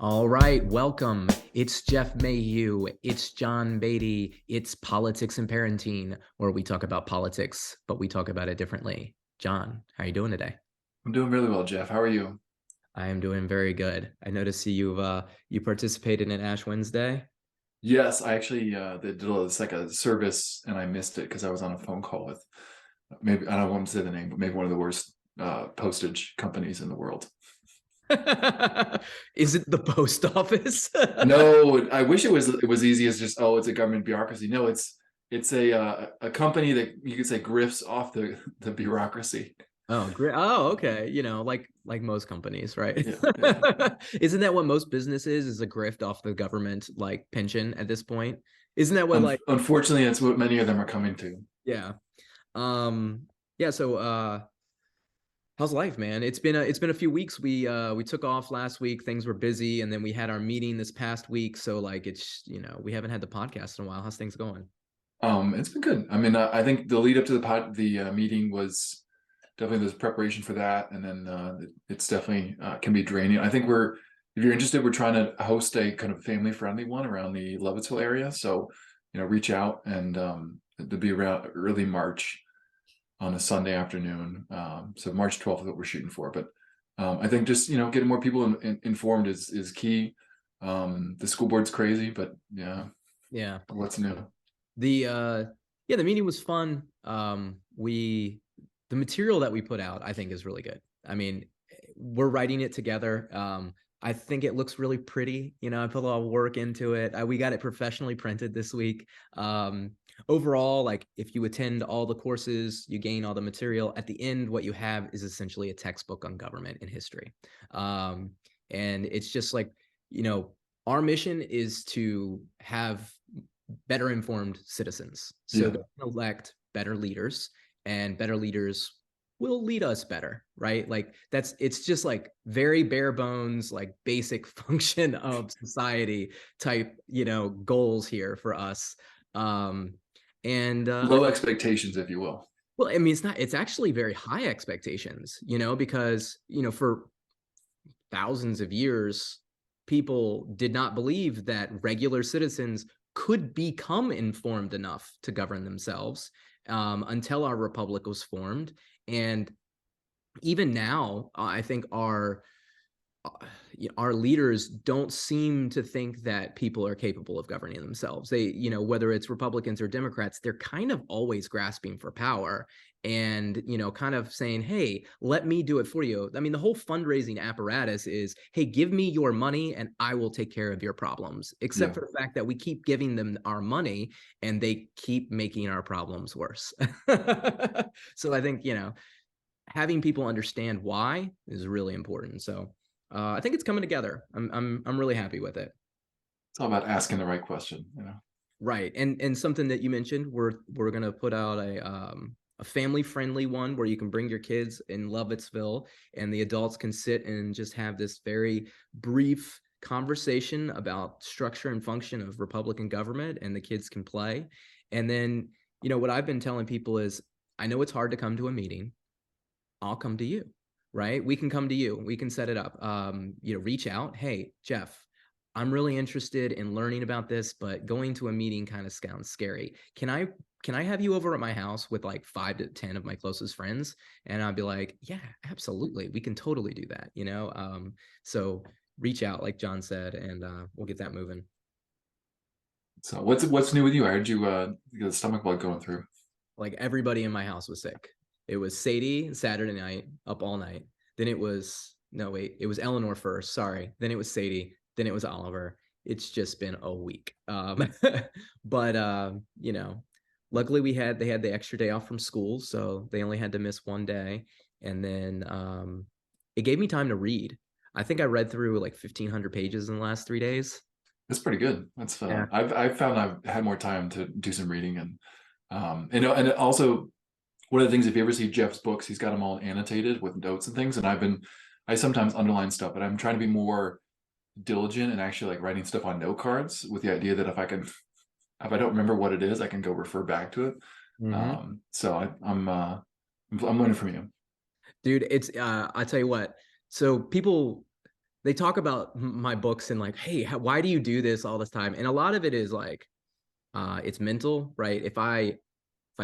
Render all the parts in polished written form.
All right, welcome. It's Jeff Mayhew. It's John Beatty. It's Politics and Parenting, where we talk about politics, but we talk about it differently. John, how are you doing today? I'm doing really well, Jeff. How are you? I am doing very good. I noticed you participated in Ash Wednesday. Yes, I actually they did it's like a service and I missed it because I was on a phone call with maybe I don't want to say the name, but maybe one of the worst postage companies in the world. Is it the post office? No, I wish it was easy as just it's a government bureaucracy. No, it's a company that you could say grifts off the bureaucracy. Oh, great. Oh, okay. Like most companies, right? Yeah, yeah. Isn't that what most business is a grift off the government like pension at this point? Isn't that what like Unfortunately, that's what many of them are coming to. yeah. Um yeah, so how's life, man? It's been a few weeks. We took off last week. Things were busy and then we had our meeting this past week, so like we haven't had the podcast in a while. How's things going? It's been good. I mean, I think the lead up to the meeting was definitely there's preparation for that, and then it's definitely can be draining. I think if you're interested, we're trying to host a kind of family friendly one around the Lovettsville area. So, reach out and to be around early March on a Sunday afternoon. So March 12th is what we're shooting for. But I think just getting more people informed is key. The school board's crazy, but yeah, Yeah. what's new? The meeting was fun. The material that we put out, I think, is really good. I mean, we're writing it together. I think it looks really pretty. I put a lot of work into it. We got it professionally printed this week. Overall, like if you attend all the courses, you gain all the material. At the end, what you have is essentially a textbook on government and history. And it's just like, our mission is to have better informed citizens so Yeah. they can elect better leaders, and better leaders will lead us better, right? Like it's just like very bare bones, like basic function of society type, goals here for us. And Low expectations, if you will. well, I mean, it's actually very high expectations, because, for thousands of years, people did not believe that regular citizens could become informed enough to govern themselves, until our republic was formed. And even now, I think our leaders don't seem to think that people are capable of governing themselves. Whether it's Republicans or Democrats, they're kind of always grasping for power and, kind of saying, hey, let me do it for you. I mean, the whole fundraising apparatus is, hey, give me your money and I will take care of your problems, except Yeah. for the fact that we keep giving them our money and they keep making our problems worse. So I think, having people understand why is really important. So I think it's coming together. I'm really happy with it. It's all about asking the right question. Right, and something that you mentioned, we're gonna put out a family friendly one where you can bring your kids in Lovettsville, and the adults can sit and just have this very brief conversation about structure and function of Republican government, and the kids can play. And then, what I've been telling people is, I know it's hard to come to a meeting. I'll come to you, right? We can come to you. We can set it up. Reach out. Hey, Jeff, I'm really interested in learning about this, but going to a meeting kind of sounds scary. Can I have you over at my house with like 5 to 10 of my closest friends? And I'll be like, yeah, absolutely. We can totally do that. So reach out, like John said, and we'll get that moving. So what's new with you? I heard you got a stomach bug going through. Like everybody in my house was sick. It was Sadie Saturday night, up all night. Then it was no wait, it was Eleanor first. Sorry. Then it was Sadie. Then it was Oliver. It's just been a week. But luckily they had the extra day off from school, so they only had to miss one day, and then it gave me time to read. I think I read through like 1,500 pages in the last 3 days. That's pretty good. That's Yeah. I've found I've had more time to do some reading and also one of the things, if you ever see Jeff's books, he's got them all annotated with notes and things. And I sometimes underline stuff, but I'm trying to be more diligent and actually like writing stuff on note cards with the idea that if I don't remember what it is, I can go refer back to it. Mm-hmm. So I'm learning from you. Dude, it's I tell you what. So people they talk about my books and like, hey, why do you do this all this time? And a lot of it is like, it's mental, right? If I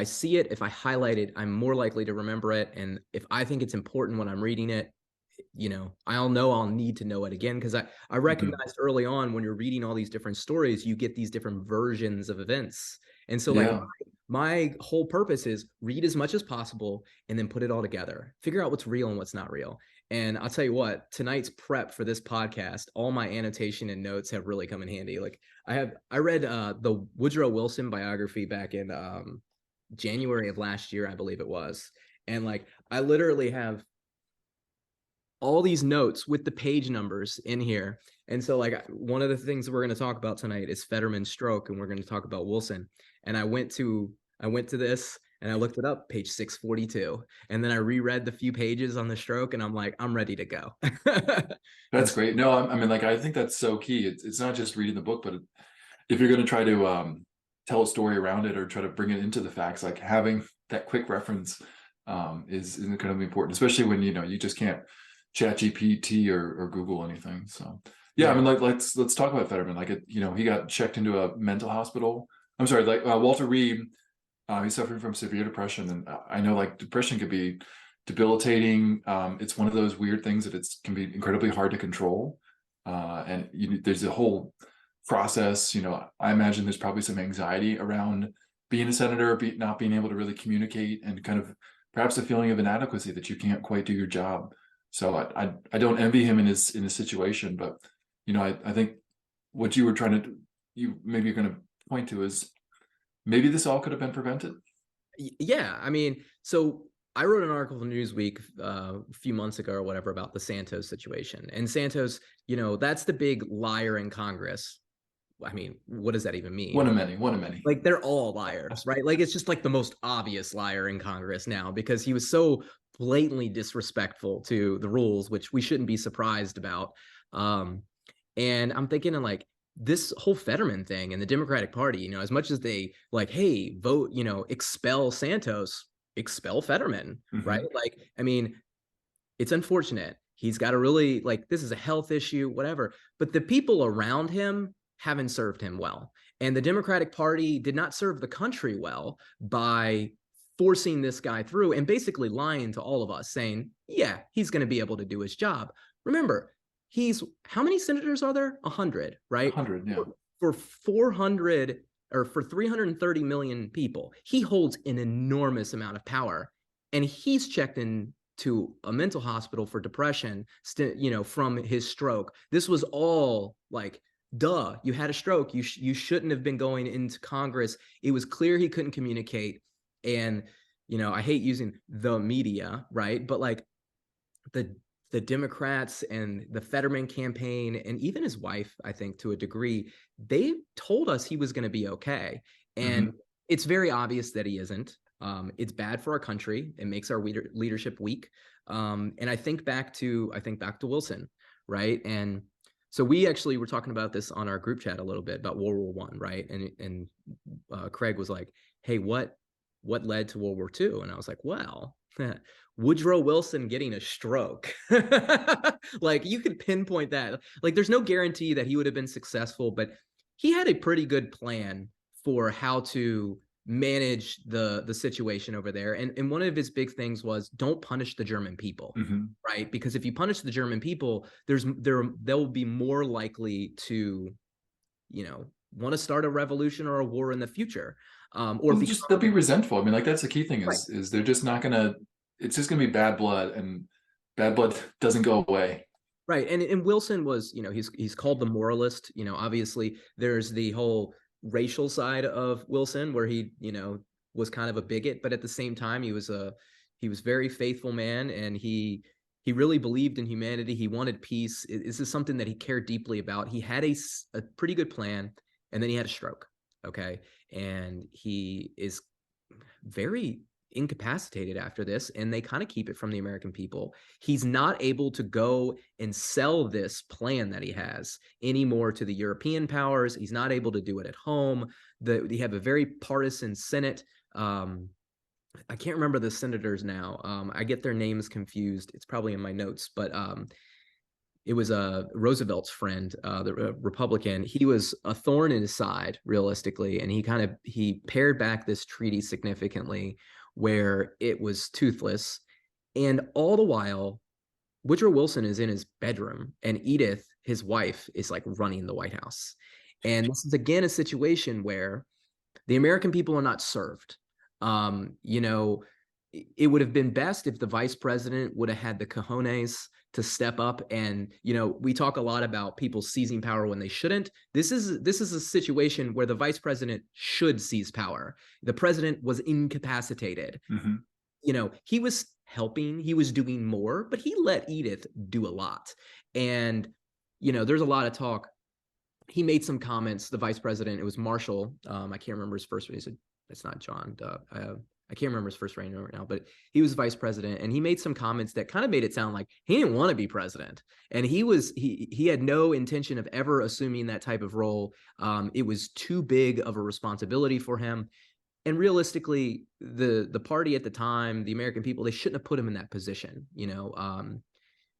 see it, if I highlight it, I'm more likely to remember it. And if I think it's important when I'm reading it, I'll know I'll need to know it again, because I Mhm. recognized early on when you're reading all these different stories, you get these different versions of events. And so like Yeah, my whole purpose is read as much as possible and then put it all together, figure out what's real and what's not real. And I'll tell you what, tonight's prep for this podcast, all my annotation and notes have really come in handy. Like I read the Woodrow Wilson biography back in January of last year, I believe it was. And like I literally have all these notes with the page numbers in here. And so like one of the things we're going to talk about tonight is Fetterman's stroke, and we're going to talk about Wilson. And I went to this and I looked it up, page 642. And then I reread the few pages on the stroke and I'm like, I'm ready to go. And that's great. No, I mean, like, I think that's so key. It's not just reading the book, but if you're going to try to tell a story around it or try to bring it into the facts, like having that quick reference is incredibly important, especially when you just can't chat GPT or Google anything. So yeah, I yeah, mean, like, let's talk about Fetterman. Like, he got checked into a mental hospital. I'm sorry, like, Walter Reed, he's suffering from severe depression, and I know, like, depression could be debilitating. It's one of those weird things that can be incredibly hard to control, and there's a whole process. I imagine there's probably some anxiety around being a senator, not being able to really communicate, and kind of perhaps a feeling of inadequacy that you can't quite do your job. So I don't envy him in his situation, but I think what you were trying to maybe you're going to point to is maybe this all could have been prevented. yeah. I mean, so I wrote an article in Newsweek a few months ago or whatever about the Santos situation. And Santos, that's the big liar in Congress. I mean, what does that even One mean? of many, one of many. Like they're all liars, right? Like it's just like the most obvious liar in Congress now, because he was so blatantly disrespectful to the rules, which we shouldn't be surprised about. Um, and I'm thinking of like this whole Fetterman thing and the Democratic Party, as much as they like, hey, vote, expel Santos, expel Fetterman, right? Hmm. Like, I mean, it's unfortunate. He's got a really like this is a health issue, whatever. But the people around him haven't served him well. And the Democratic Party did not serve the country well by forcing this guy through and basically lying to all of us, saying, yeah, he's going to be able to do his job. Remember, he's how many senators are there? 100, right? 100, yeah. For 400 or for 330 million people, he holds an enormous amount of power. And he's checked in to a mental hospital for depression, from his stroke. This was all like, duh, you had a stroke. You shouldn't have been going into Congress. It was clear he couldn't communicate. And, I hate using the media, right? But like the the Democrats and the Fetterman campaign, and even his wife, I think to a degree, they told us he was going to be okay. And Hmm. it's very obvious that he isn't. It's bad for our country. It makes our leadership weak. And I think back to Wilson, right? And so we actually were talking about this on our group chat a little bit about World War One, right? And Craig was like, "Hey, what led to World War II?" And I was like, "Well, Woodrow Wilson getting a stroke." Like you could pinpoint that. Like there's no guarantee that he would have been successful, but he had a pretty good plan for how to manage the situation over there. And one of his big things was don't punish the German people, Hmm. right? Because if you punish the German people, they'll be more likely to, want to start a revolution or a war in the future. Or Well, become they'll be resentful. I mean, like, that's the key thing right. is they're just not gonna. It's just gonna be bad blood, and bad blood doesn't go away. Right. And Wilson was, he's called the moralist. Obviously there's the whole racial side of Wilson where he, was kind of a bigot, but at the same time he was very faithful man, and he really believed in humanity. He wanted peace. This is something that he cared deeply about. He had a pretty good plan, and then he had a stroke. Okay. And he is very incapacitated after this, and they kind of keep it from the American people. He's not able to go and sell this plan that he has anymore to the European powers. He's not able to do it at home. They have a very partisan Senate. I can't remember the senators now. I get their names confused. It's probably in my notes, but it was Roosevelt's friend, the Republican. He was a thorn in his side, realistically, and he pared back this treaty significantly, where it was toothless, and all the while, Woodrow Wilson is in his bedroom, and Edith, his wife, is like running the White House. And this is again a situation where the American people are not served. You know, it would have been best if the vice president would have had the cojones to step up. And, you know, we talk a lot about people seizing power when they shouldn't. This is a situation where the vice president should seize power. The president was incapacitated. Mm-hmm. You know, he was helping, he was doing more, but he let Edith do a lot. And, you know, there's a lot of talk. He made some comments, the vice president, it was Marshall. I can't remember his first name. He said, it's not John. I can't remember his first name right now, but he was vice president, and he made some comments that kind of made it sound like he didn't want to be president, and he had no intention of ever assuming that type of role. It was too big of a responsibility for him, and realistically, the party at the time, the American people, they shouldn't have put him in that position. You know,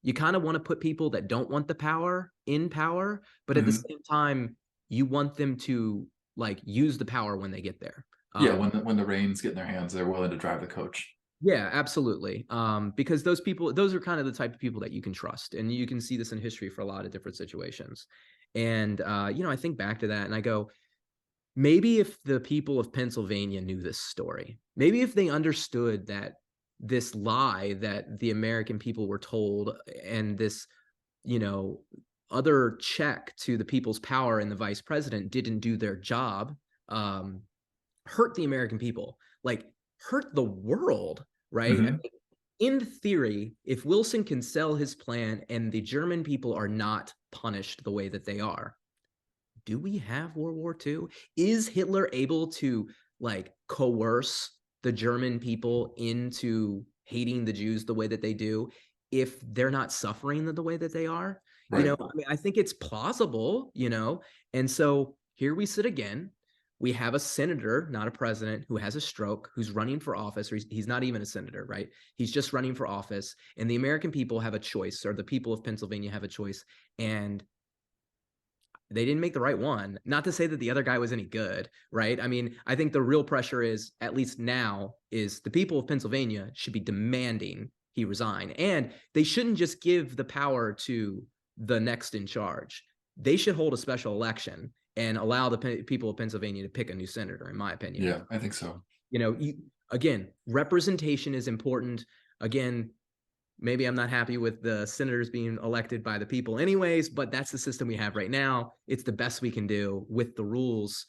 you kind of want to put people that don't want the power in power, but at the same time, you want them to like use the power when they get there. Yeah, when the reins get in their hands, they're willing to drive the coach. Yeah, absolutely. Because those people, those are kind of the type of people that you can trust, and you can see this in history for a lot of different situations. And you know, I think back to that, and I go, maybe if the people of Pennsylvania knew this story, maybe if they understood that this lie that the American people were told, and this, you know, other check to the people's power and the vice president didn't do their job, hurt the American people, like hurt the world, right? I mean, in theory, if Wilson can sell his plan and the German people are not punished the way that they are, do we have World War II? Is Hitler able to like coerce the German people into hating the Jews the way that they do if they're not suffering the way that they are? Right. You know, I mean, I think it's plausible, you know, and so here we sit again. We have a senator, not a president, who has a stroke, who's running for office, or he's not even a senator, right? He's just running for office. And the American people have a choice, or the people of Pennsylvania have a choice. And they didn't make the right one. Not to say that the other guy was any good, right? I mean, I think the real pressure is, at least now, is the people of Pennsylvania should be demanding he resign. And they shouldn't just give the power to the next in charge. They should hold a special election and allow the people of Pennsylvania to pick a new senator, in my opinion. Yeah, I think so. You know, again, representation is important. Again, maybe I'm not happy with the senators being elected by the people anyways, but that's the system we have right now. It's the best we can do with the rules.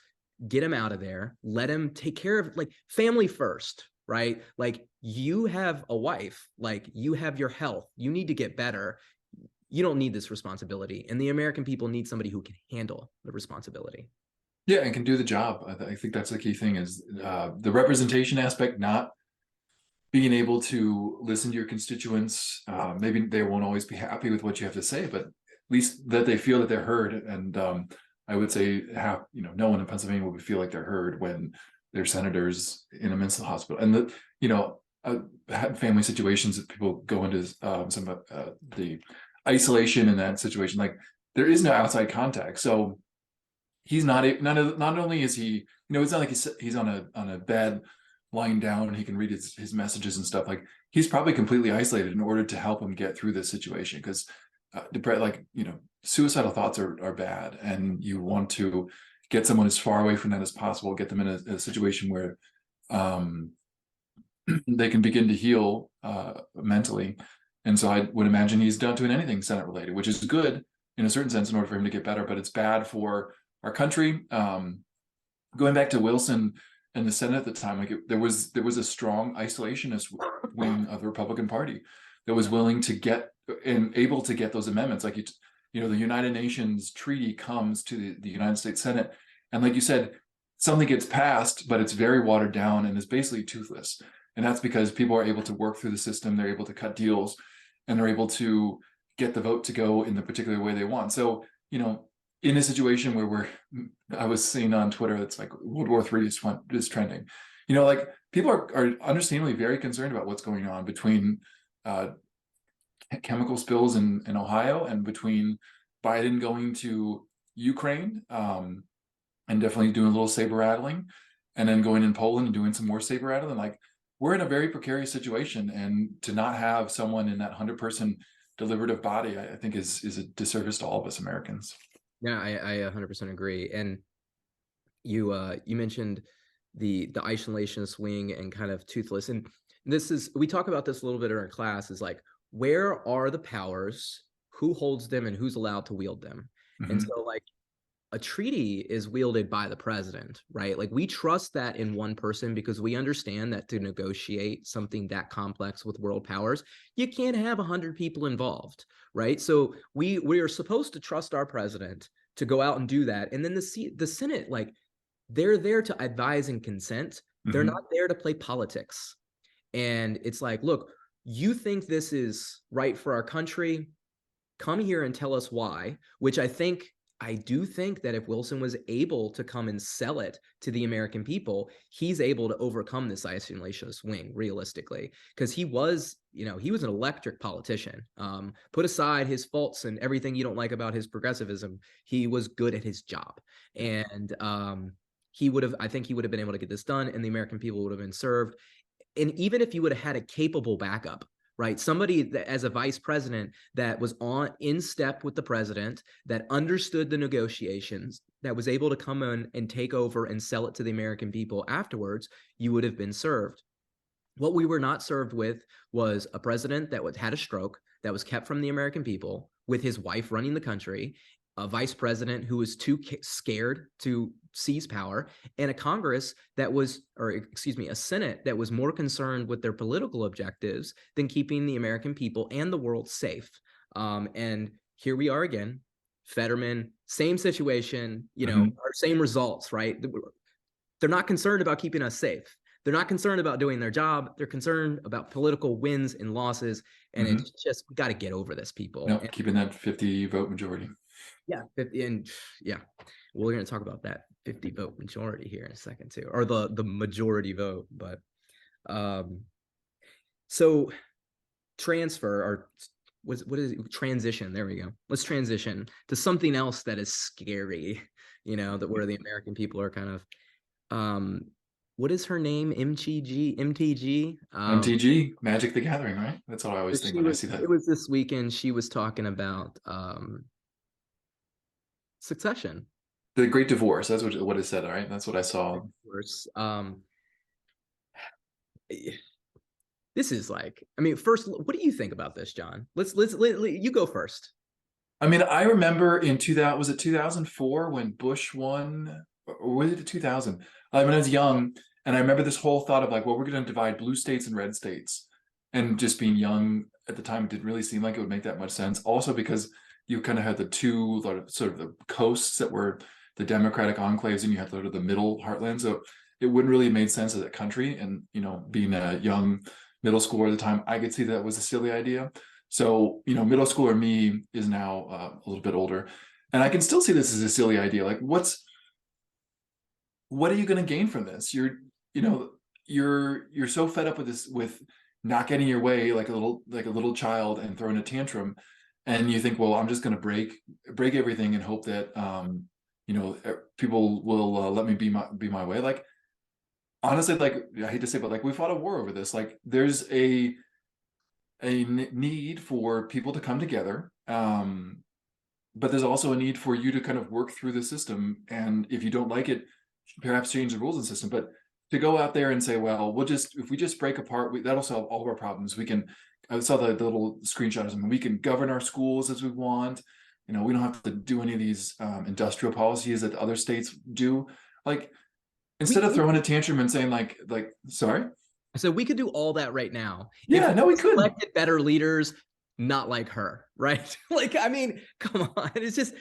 Get them out of there. Let them take care of, like, family first, right? Like, you have a wife, like, you have your health. You need to get better. You don't need this responsibility. And the American people need somebody who can handle the responsibility. Yeah, and can do the job. I think that's the key thing, is the representation aspect, not being able to listen to your constituents. Maybe they won't always be happy with what you have to say, but at least that they feel that they're heard. And I would say no one in Pennsylvania will feel like they're heard when their senators in a mental hospital. And I've had family situations that people go into some of the isolation in that situation. Like, there is no outside contact, so he's not only is he, it's not like he's on a bed lying down and he can read his messages and stuff. Like, he's probably completely isolated in order to help him get through this situation, because suicidal thoughts are bad, and you want to get someone as far away from that as possible, get them in a situation where they can begin to heal mentally. And so I would imagine he's not doing anything Senate related, which is good in a certain sense in order for him to get better, but it's bad for our country. Going back to Wilson and the Senate at the time, there was a strong isolationist wing of the Republican Party that was willing to get and able to get those amendments. Like, the United Nations treaty comes to the United States Senate, and like you said, something gets passed, but it's very watered down and is basically toothless. And that's because people are able to work through the system, they're able to cut deals, and they're able to get the vote to go in the particular way they want. So, in a situation where I was seeing on Twitter, it's like World War III is trending. Like, people are understandably very concerned about what's going on between chemical spills in Ohio, and between Biden going to Ukraine, and definitely doing a little saber rattling, and then going in Poland and doing some more saber rattling. Like, we're in a very precarious situation, and to not have someone in that 100-person deliberative body, I think is a disservice to all of us Americans. Yeah, I 100% agree. And you mentioned the isolationist wing and kind of toothless. And this is, we talk about this a little bit in our class, is like, where are the powers, who holds them, and who's allowed to wield them? And Mm-hmm. so like a treaty is wielded by the president, right? Like we trust that in one person because we understand that to negotiate something that complex with world powers, you can't have 100 people involved, right? So we are supposed to trust our president to go out and do that. And then the Senate, like, they're there to advise and consent. They're Mm-hmm. not there to play politics. And it's like, look, you think this is right for our country? Come here and tell us why, which I do think that if Wilson was able to come and sell it to the American people, he's able to overcome this isolationist wing realistically, because he was an electric politician. Put aside his faults and everything you don't like about his progressivism, he was good at his job. And I think he would have been able to get this done, and the American people would have been served. And even if you would have had a capable backup, right? Somebody that, as a vice president, that was in step with the president, that understood the negotiations, that was able to come in and take over and sell it to the American people afterwards, you would have been served. What we were not served with was a president that had a stroke, that was kept from the American people, with his wife running the country, a vice president who was too scared to seize power, and a Congress that was, or excuse me, a Senate that was more concerned with their political objectives than keeping the American people and the world safe. And here we are again. Fetterman, same situation, Mm-hmm. our same results, right? They're not concerned about keeping us safe. They're not concerned about doing their job. They're concerned about political wins and losses. And Mm-hmm. it's just, we got to get over this, people. No, And keeping that 50 vote majority. yeah, 50, and yeah, we're going to talk about that 50 vote majority here in a second too, or the majority vote. But um, so transfer, or what is it? Transition. There we go. Let's transition to something else that is scary. That where the American people are kind of what is her name? MTG. MTG, Magic the Gathering, right? That's what I always think She when I was. see that. It was this weekend. She was talking about Succession. The Great Divorce. That's what it said, all right? That's what I Of saw. course. This is like, I mean, first, what do you think about this, John? You go first. I mean, I remember in 2000, was it 2004 when Bush won, or was it 2000? I mean, I was young, and I remember this whole thought of like, well, we're going to divide blue states and red states. And just being young at the time, it didn't really seem like it would make that much sense. Also, because you kind of had the two sort of the coasts that were the Democratic enclaves, and you had sort of the middle heartland. So it wouldn't really have made sense as a country. And, being a young middle schooler at the time, I could see that was a silly idea. So, middle schooler me is now a little bit older, and I can still see this as a silly idea. Like, what are you going to gain from this? You're so fed up with this, with not getting your way, like a little child, and throwing a tantrum, and you think, well, I'm just going to break everything and hope that people will let me be my way. Like, honestly, like, I hate to say, but like, we fought a war over this. Like, there's a need for people to come together, but there's also a need for you to kind of work through the system, and if you don't like it, perhaps change the rules and system. But to go out there and say, well, if we just break apart, that'll solve all of our problems. I saw the little screenshot of something. We can govern our schools as we want. We don't have to do any of these industrial policies that other states do. Like, instead of throwing a tantrum and saying like, sorry. So we could do all that right now if Yeah, we no, we could. elected better leaders, not like her, right? Like, I mean, come on. It's just,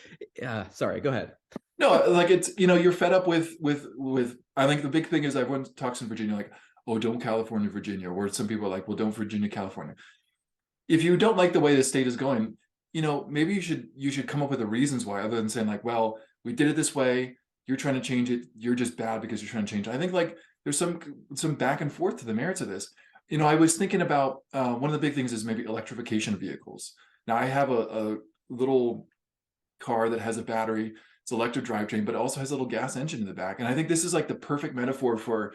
sorry, go ahead. No, like, it's, you're fed up with I think the big thing is everyone talks in Virginia like, oh, don't California, Virginia, or some people are like, well, don't Virginia, California. If you don't like the way the state is going, maybe you should come up with the reasons why, other than saying like, well, we did it this way, you're trying to change it, you're just bad because you're trying to change it. I think like there's some back and forth to the merits of this. I was thinking about one of the big things is maybe electrification of vehicles. Now I have a little car that has a battery, it's electric drivetrain, but it also has a little gas engine in the back. And I think this is like the perfect metaphor for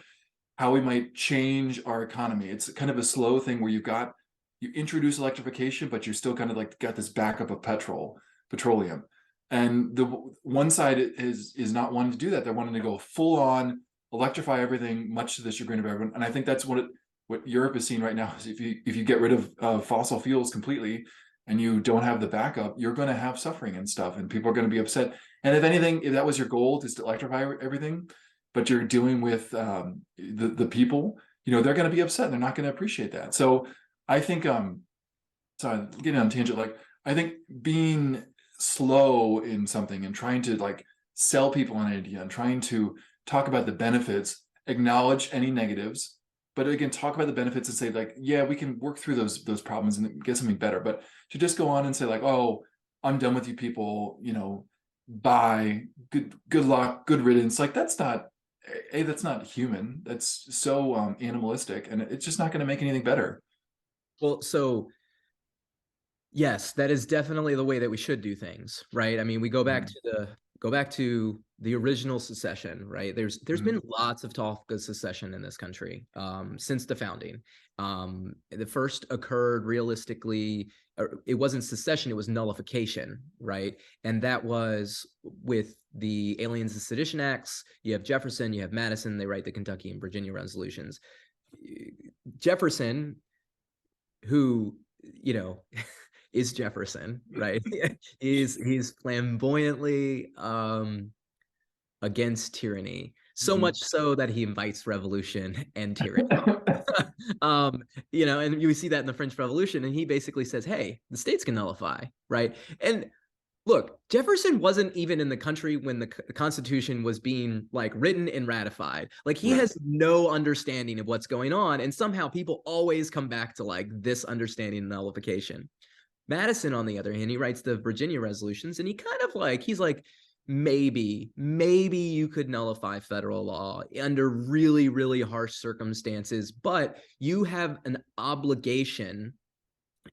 how we might change our economy. It's kind of a slow thing where you introduce electrification, but you're still kind of like got this backup of petroleum. And the one side is not wanting to do that. They're wanting to go full on electrify everything, much to the chagrin of everyone. And I think that's what Europe is seeing right now is if you get rid of fossil fuels completely and you don't have the backup, you're going to have suffering and stuff, and people are going to be upset. And if anything, if that was your goal, is to electrify everything, but you're dealing with the people, they're going to be upset. They're not going to appreciate that. So I think, sorry, getting on a tangent, like I think being slow in something and trying to like sell people an idea and trying to talk about the benefits, acknowledge any negatives, but again, talk about the benefits and say like, yeah, we can work through those problems and get something better. But to just go on and say like, oh, I'm done with you people, bye, good luck, good riddance, like that's not human. That's so animalistic, and it's just not going to make anything better. Well, so yes, that is definitely the way that we should do things, right? I mean, we go back to the original secession, right? There's been lots of talk of secession in this country since the founding. The first occurred realistically, it wasn't secession, it was nullification, right? And that was with the Aliens and Sedition Acts. You have Jefferson, you have Madison, they write the Kentucky and Virginia resolutions. Jefferson, who, is Jefferson, right? he's flamboyantly against tyranny, so much so that he invites revolution and tyranny. And you see that in the French Revolution, and he basically says, hey, the states can nullify, right? And look, Jefferson wasn't even in the country when the Constitution was being like written and ratified. Like he has no understanding of what's going on, and somehow people always come back to like this understanding of nullification. Madison, on the other hand, he writes the Virginia resolutions, and he's like, maybe you could nullify federal law under really, really harsh circumstances, but you have an obligation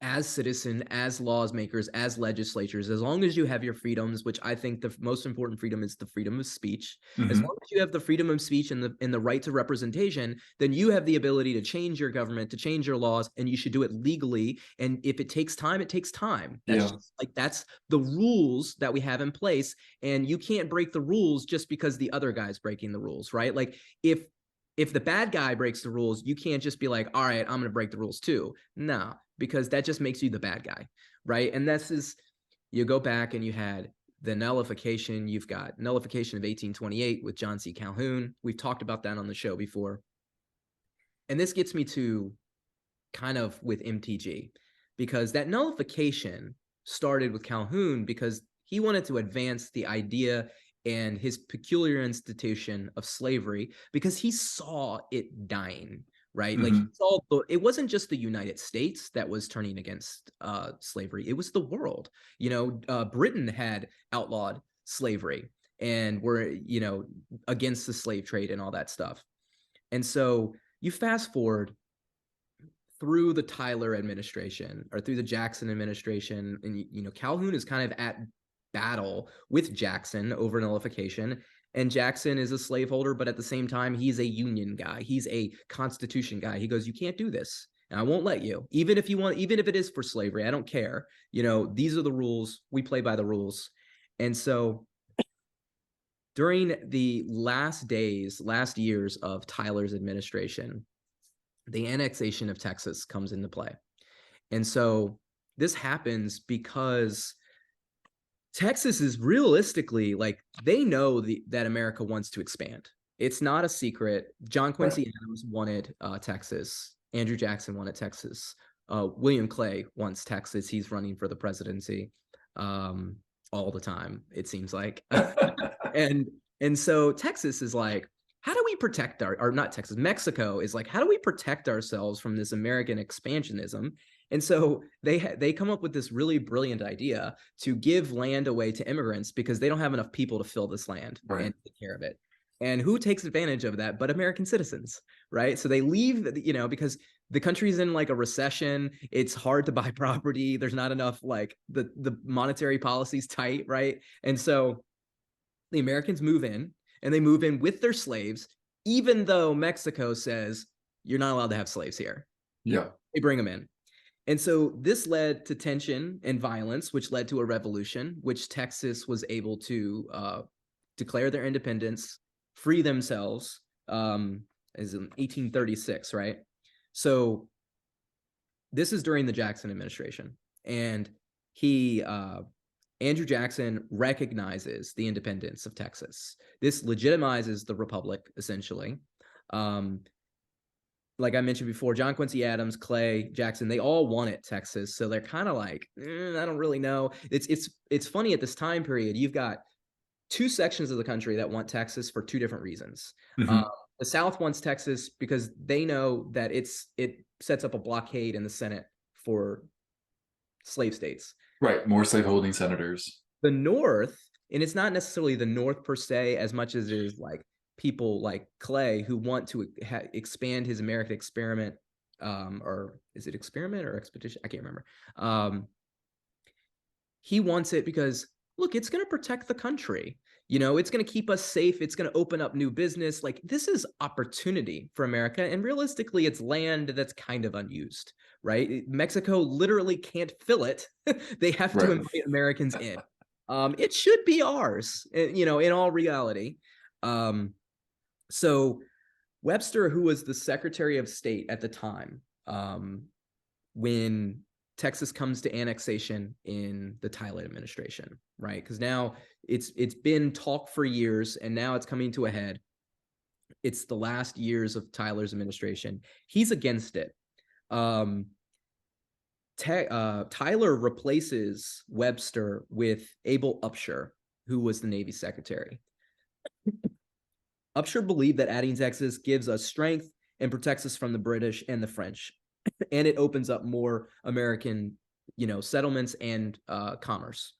as citizen, as laws makers, as legislatures, as long as you have your freedoms, which I think the most important freedom is the freedom of speech. As long as you have the freedom of speech and the right to representation, then you have the ability to change your government, to change your laws, and you should do it legally. And if it takes time, it takes time. That's the rules that we have in place. And you can't break the rules just because the other guy's breaking the rules, right? Like if the bad guy breaks the rules, you can't just be like, all right, I'm going to break the rules too. No, because that just makes you the bad guy, right? And you go back and you had the nullification. You've got nullification of 1828 with John C. Calhoun. We've talked about that on the show before. And this gets me to kind of with MTG, because that nullification started with Calhoun because he wanted to advance the idea and his peculiar institution of slavery because he saw it dying, right? Like he saw it wasn't just the United States that was turning against slavery. It was the world. Britain had outlawed slavery and were, against the slave trade and all that stuff. And so you fast forward through the Tyler administration or through the Jackson administration, and, Calhoun is kind of at battle with Jackson over nullification, and Jackson is a slaveholder, but at the same time he's a union guy, he's a constitution guy. He goes, you can't do this and I won't let you, even if it is for slavery, I don't care. These are the rules, we play by the rules. And so during the last years of Tyler's administration, the annexation of Texas comes into play. And so this happens because Texas is realistically like, they know that America wants to expand. It's not a secret. John Quincy Adams wanted Texas. Andrew Jackson wanted Texas. William Clay wants Texas. He's running for the presidency all the time, it seems like. and so Texas is like, how do we protect Mexico is like, how do we protect ourselves from this American expansionism? And so they come up with this really brilliant idea to give land away to immigrants because they don't have enough people to fill this land and take care of it. And who takes advantage of that but American citizens, right? So they leave, because the country's in like a recession. It's hard to buy property. There's not enough, like the monetary policy's tight, right? And so the Americans move in, and they move in with their slaves, even though Mexico says you're not allowed to have slaves here. Yeah. They bring them in. And so this led to tension and violence, which led to a revolution, which Texas was able to declare their independence, free themselves, as in 1836, right? So this is during the Jackson administration, and Andrew Jackson recognizes the independence of Texas. This legitimizes the republic, essentially. Like I mentioned before, John Quincy Adams, Clay, Jackson, they all wanted Texas. So they're kind of like, I don't really know. It's funny at this time period, you've got two sections of the country that want Texas for two different reasons. Hmm. The South wants Texas because they know that it sets up a blockade in the Senate for slave states. Right. More slaveholding senators. The North, and it's not necessarily the North per se, as much as it is like people like Clay who want to expand his American experiment, or is it experiment or expedition? I can't remember. He wants it because, look, it's going to protect the country. It's going to keep us safe. It's going to open up new business. Like, this is opportunity for America. And realistically, it's land that's kind of unused, right? Mexico literally can't fill it. They have to Right. invite Americans in. It should be ours, in all reality. So Webster, who was the Secretary of State at the time, when Texas comes to annexation in the Tyler administration, right? Because now it's been talk for years, and now it's coming to a head. It's the last years of Tyler's administration. He's against it. Tyler replaces Webster with Abel Upshur, who was the Navy secretary. Upshur believed that adding Texas gives us strength and protects us from the British and the French, and it opens up more American, settlements and commerce.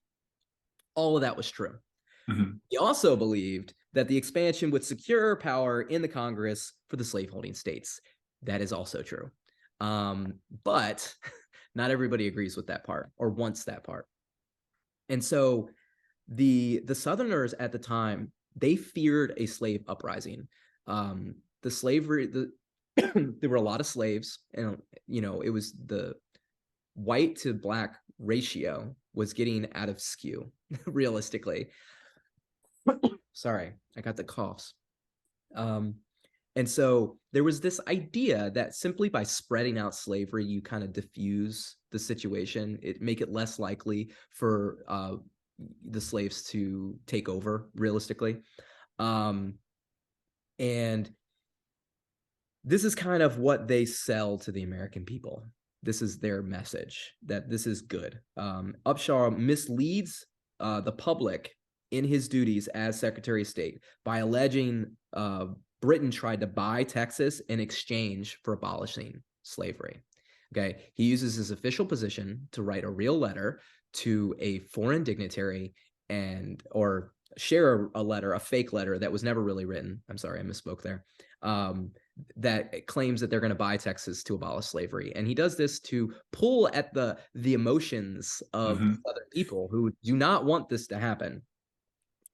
All of that was true. Hmm. He also believed that the expansion would secure power in the Congress for the slaveholding states. That is also true. But not everybody agrees with that part or wants that part. And so the Southerners at the time, they feared a slave uprising. The slavery, there were a lot of slaves, and it was the white to black ratio was getting out of skew, realistically. Sorry, I got the coughs. And so there was this idea that simply by spreading out slavery, you kind of diffuse the situation, make it less likely for the slaves to take over, realistically. And this is kind of what they sell to the American people. This is their message, that this is good. Upshur misleads the public in his duties as Secretary of State by alleging Britain tried to buy Texas in exchange for abolishing slavery. Okay, he uses his official position to write a real letter to a foreign dignitary or share a letter, a fake letter that was never really written. I'm sorry, I misspoke there. That claims that they're going to buy Texas to abolish slavery, and he does this to pull at the emotions of Hmm. other people who do not want this to happen.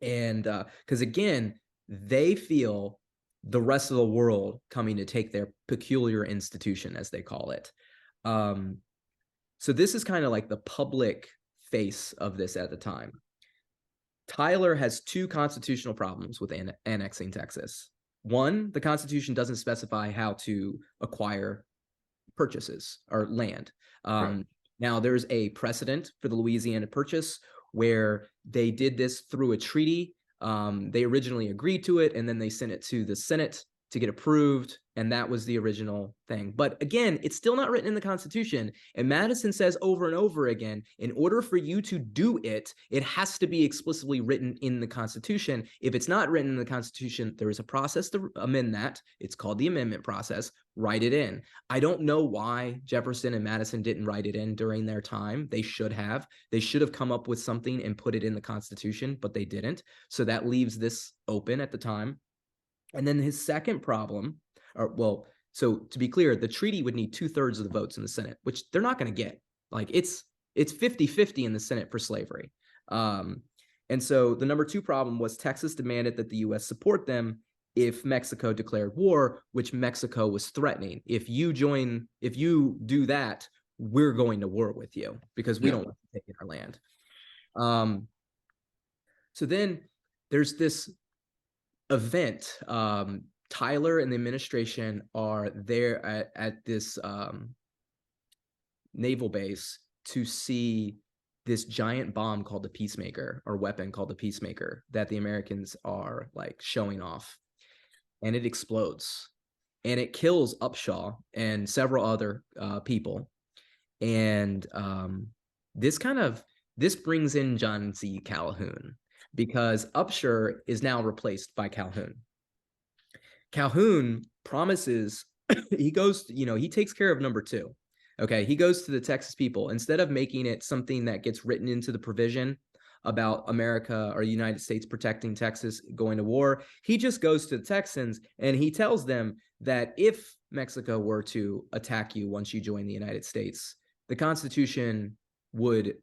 And because again, they feel the rest of the world coming to take their peculiar institution, as they call it. So this is kind of like the public face of this at the time. Tyler has two constitutional problems with annexing Texas. One, the Constitution doesn't specify how to acquire purchases or land. Right. Now, there's a precedent for the Louisiana Purchase where they did this through a treaty. They originally agreed to it, and then they sent it to the Senate to get approved, and that was the original thing. But again, it's still not written in the Constitution, and Madison says over and over again, in order for you to do it, it has to be explicitly written in the Constitution. If it's not written in the Constitution, there is a process to amend that. It's called the amendment process. Write it in. I don't know why Jefferson and Madison didn't write it in during their time. They should have. They should have come up with something and put it in the Constitution, but they didn't. So that leaves this open at the time. And then his second problem, So to be clear, the treaty would need 2/3 of the votes in the Senate, which they're not going to get. Like it's 50-50 in the Senate for slavery. And so the number two problem was Texas demanded that the U.S. support them if Mexico declared war, which Mexico was threatening. If you do that, we're going to war with you because we Yeah. don't want to take in our land. So then there's this event. Tyler and the administration are there at this naval base to see this giant bomb called the Peacemaker, or weapon called the Peacemaker, that the Americans are like showing off. And it explodes. And it kills Upshaw and several other people. And this brings in John C. Calhoun, because Upshur is now replaced by Calhoun. Calhoun promises he goes, he takes care of number two. Okay, he goes to the Texas people. Instead of making it something that gets written into the provision about America or the United States protecting Texas going to war, he just goes to the Texans and he tells them that if Mexico were to attack you once you join the United States, the Constitution would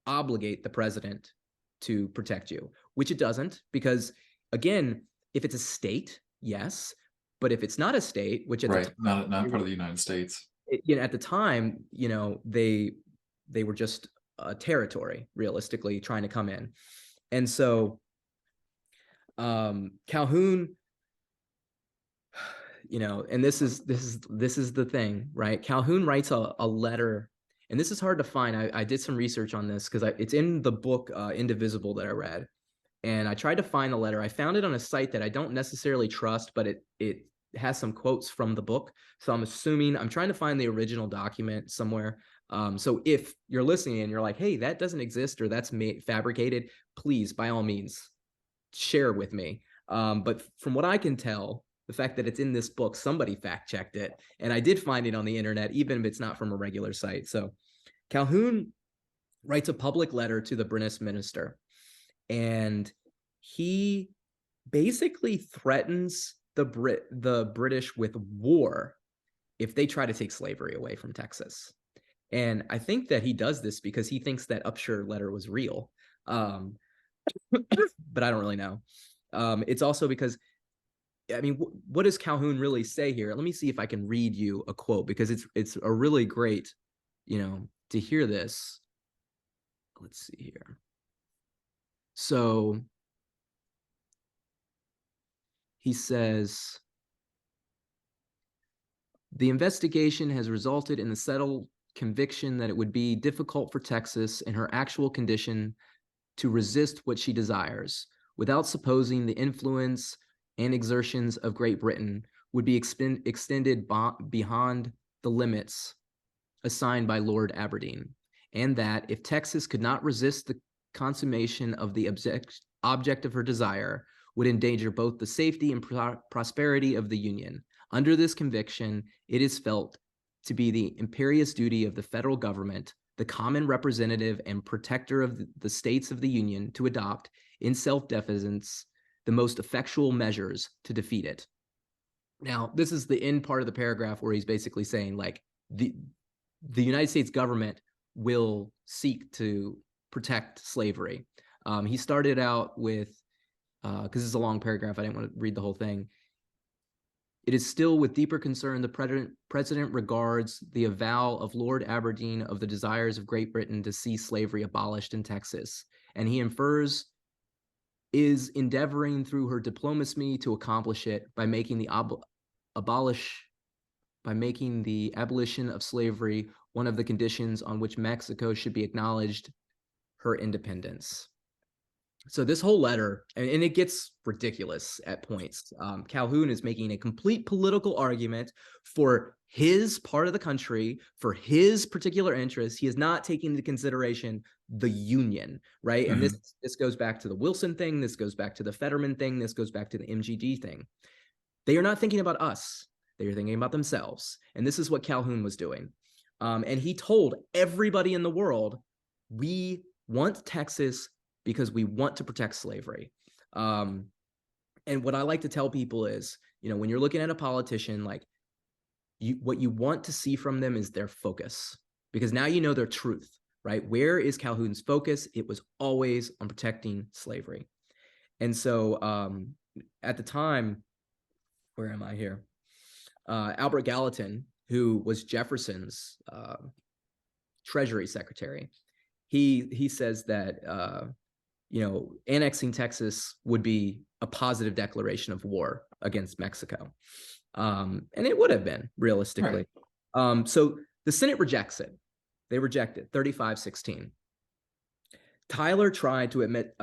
obligate the president to protect you, which it doesn't, because again, if it's a state, yes, but if it's not a state, which at Right. the time, Not part of the United States. at the time, they were just a territory, realistically, trying to come in. And so Calhoun, and this is the thing, right? Calhoun writes a letter, and this is hard to find. I did some research on this because it's in the book Indivisible that I read, and I tried to find the letter. I found it on a site that I don't necessarily trust, but it has some quotes from the book. So I'm trying to find the original document somewhere. So if you're listening and you're like, hey, that doesn't exist or that's fabricated, please, by all means, share with me. But from what I can tell, the fact that it's in this book, somebody fact checked it. And I did find it on the internet, even if it's not from a regular site. So Calhoun writes a public letter to the British minister, and he basically threatens the British with war if they try to take slavery away from Texas. And I think that he does this because he thinks that Upshur letter was real. But I don't really know. It's also because, I mean, what does Calhoun really say here? Let me see if I can read you a quote, because it's a really great, to hear this. Let's see here. So he says, the investigation has resulted in the settled conviction that it would be difficult for Texas in her actual condition to resist what she desires, without supposing the influence and exertions of Great Britain would be extended beyond the limits assigned by Lord Aberdeen, and that if Texas could not resist the consummation of the object of her desire, would endanger both the safety and prosperity of the Union. Under this conviction, it is felt to be the imperious duty of the federal government, the common representative and protector of the states of the Union, to adopt, in self-defense, the most effectual measures to defeat it. Now, this is the end part of the paragraph where he's basically saying, like, the United States government will seek to protect slavery. He started out with, because this is a long paragraph, I didn't want to read the whole thing. It is still with deeper concern the president regards the avowal of Lord Aberdeen of the desires of Great Britain to see slavery abolished in Texas, and he infers is endeavoring through her diplomacy to accomplish it by making the abolition of slavery one of the conditions on which Mexico should be acknowledged her independence. So this whole letter, and it gets ridiculous at points. Calhoun is making a complete political argument for his part of the country, for his particular interests. He is not taking into consideration the Union, right? Mm-hmm. And this goes back to the Wilson thing. This goes back to the Fetterman thing. This goes back to the MGG thing. They are not thinking about us. They are thinking about themselves. And this is what Calhoun was doing. And he told everybody in the world, we want Texas because we want to protect slavery. And what I like to tell people is, when you're looking at a politician, like, what you want to see from them is their focus, because now you know their truth, right? Where is Calhoun's focus? It was always on protecting slavery. And so at the time, where am I here? Albert Gallatin, who was Jefferson's Treasury Secretary, he says that annexing Texas would be a positive declaration of war against Mexico, and it would have been realistically. Right. So the Senate rejects it. They reject it 35-16. Tyler tried to admit.